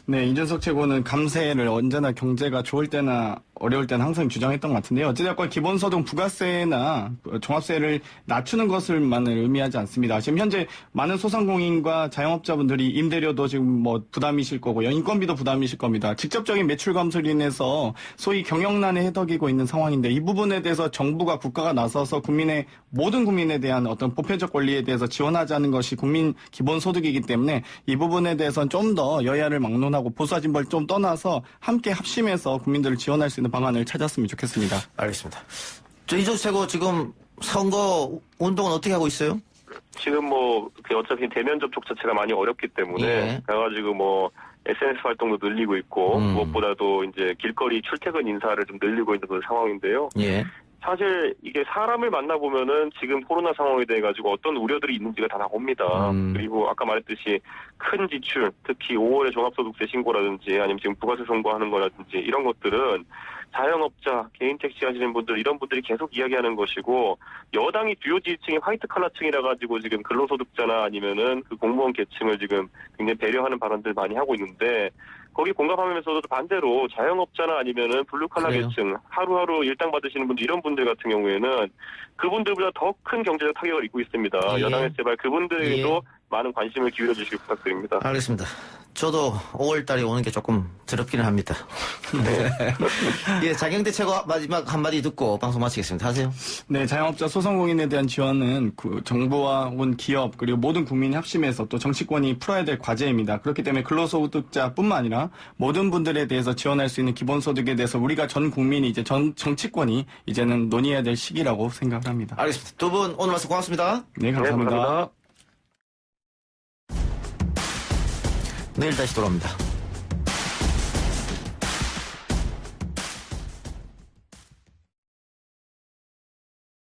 네, 이준석 최고는 감세를 언제나 경제가 좋을 때나 어려울 때는 항상 주장했던 것 같은데요. 어찌됐건 기본소득 부가세나 종합세를 낮추는 것을만을 의미하지 않습니다. 지금 현재 많은 소상공인과 자영업자분들이 임대료도 지금 뭐 부담이실 거고요. 인건비도 부담이실 겁니다. 직접적인 매출 감소로 인해서 소위 경영난에 해덕이고 있는 상황인데 이 부분에 대해서 정부가 국가가 나서서 모든 국민에 대한 어떤 보편적 권리에 대해서 지원하자는 것이 국민 기본소득이기 때문에 이 부분에 대해서는 좀 더 여야를 막론하고 보수와 진보를 좀 떠나서 함께 합심해서 국민들을 지원할 수 있는 방안을 찾았으면 좋겠습니다. 알겠습니다. 이준석 최고 지금 선거 운동은 어떻게 하고 있어요? 지금 뭐 어차피 대면 접촉 자체가 많이 어렵기 때문에 그래가지고 뭐 SNS 활동도 늘리고 있고 무엇보다도 이제 길거리 출퇴근 인사를 좀 늘리고 있는 그런 상황인데요. 사실 이게 사람을 만나보면은 지금 코로나 상황에 대해 가지고 어떤 우려들이 있는지가 다 나옵니다. 그리고 아까 말했듯이 큰 지출, 특히 5월에 종합소득세 신고라든지 아니면 지금 부가세 선고하는 거라든지 이런 것들은 자영업자, 개인 택시 하시는 분들 이런 분들이 계속 이야기하는 것이고 여당이 주요 지지층이 화이트 칼라층이라 가지고 지금 근로소득자나 아니면은 그 공무원 계층을 지금 굉장히 배려하는 발언들 많이 하고 있는데 거기 공감하면서도 반대로 자영업자나 아니면은 블루칼라 계층 하루하루 일당 받으시는 분들 이런 분들 같은 경우에는 그분들보다 더 큰 경제적 타격을 입고 있습니다. 여당의 제발 그분들에게도 많은 관심을 기울여 주시길 부탁드립니다. 알겠습니다. 저도 5월달이 오는 게 조금 더럽기는 합니다. 예, 장영대 최고 마지막 한마디 듣고 방송 마치겠습니다. 하세요. 네, 자영업자 소상공인에 대한 지원은 그 정부와 혹은 기업 그리고 모든 국민이 합심해서 또 정치권이 풀어야 될 과제입니다. 그렇기 때문에 근로소득자뿐만 아니라 모든 분들에 대해서 지원할 수 있는 기본소득에 대해서 우리가 전 국민이 이제 정치권이 이제는 논의해야 될 시기라고 생각을 합니다. 알겠습니다. 두 분 오늘 말씀 고맙습니다. 네, 감사합니다. 내일 다시 돌아옵니다.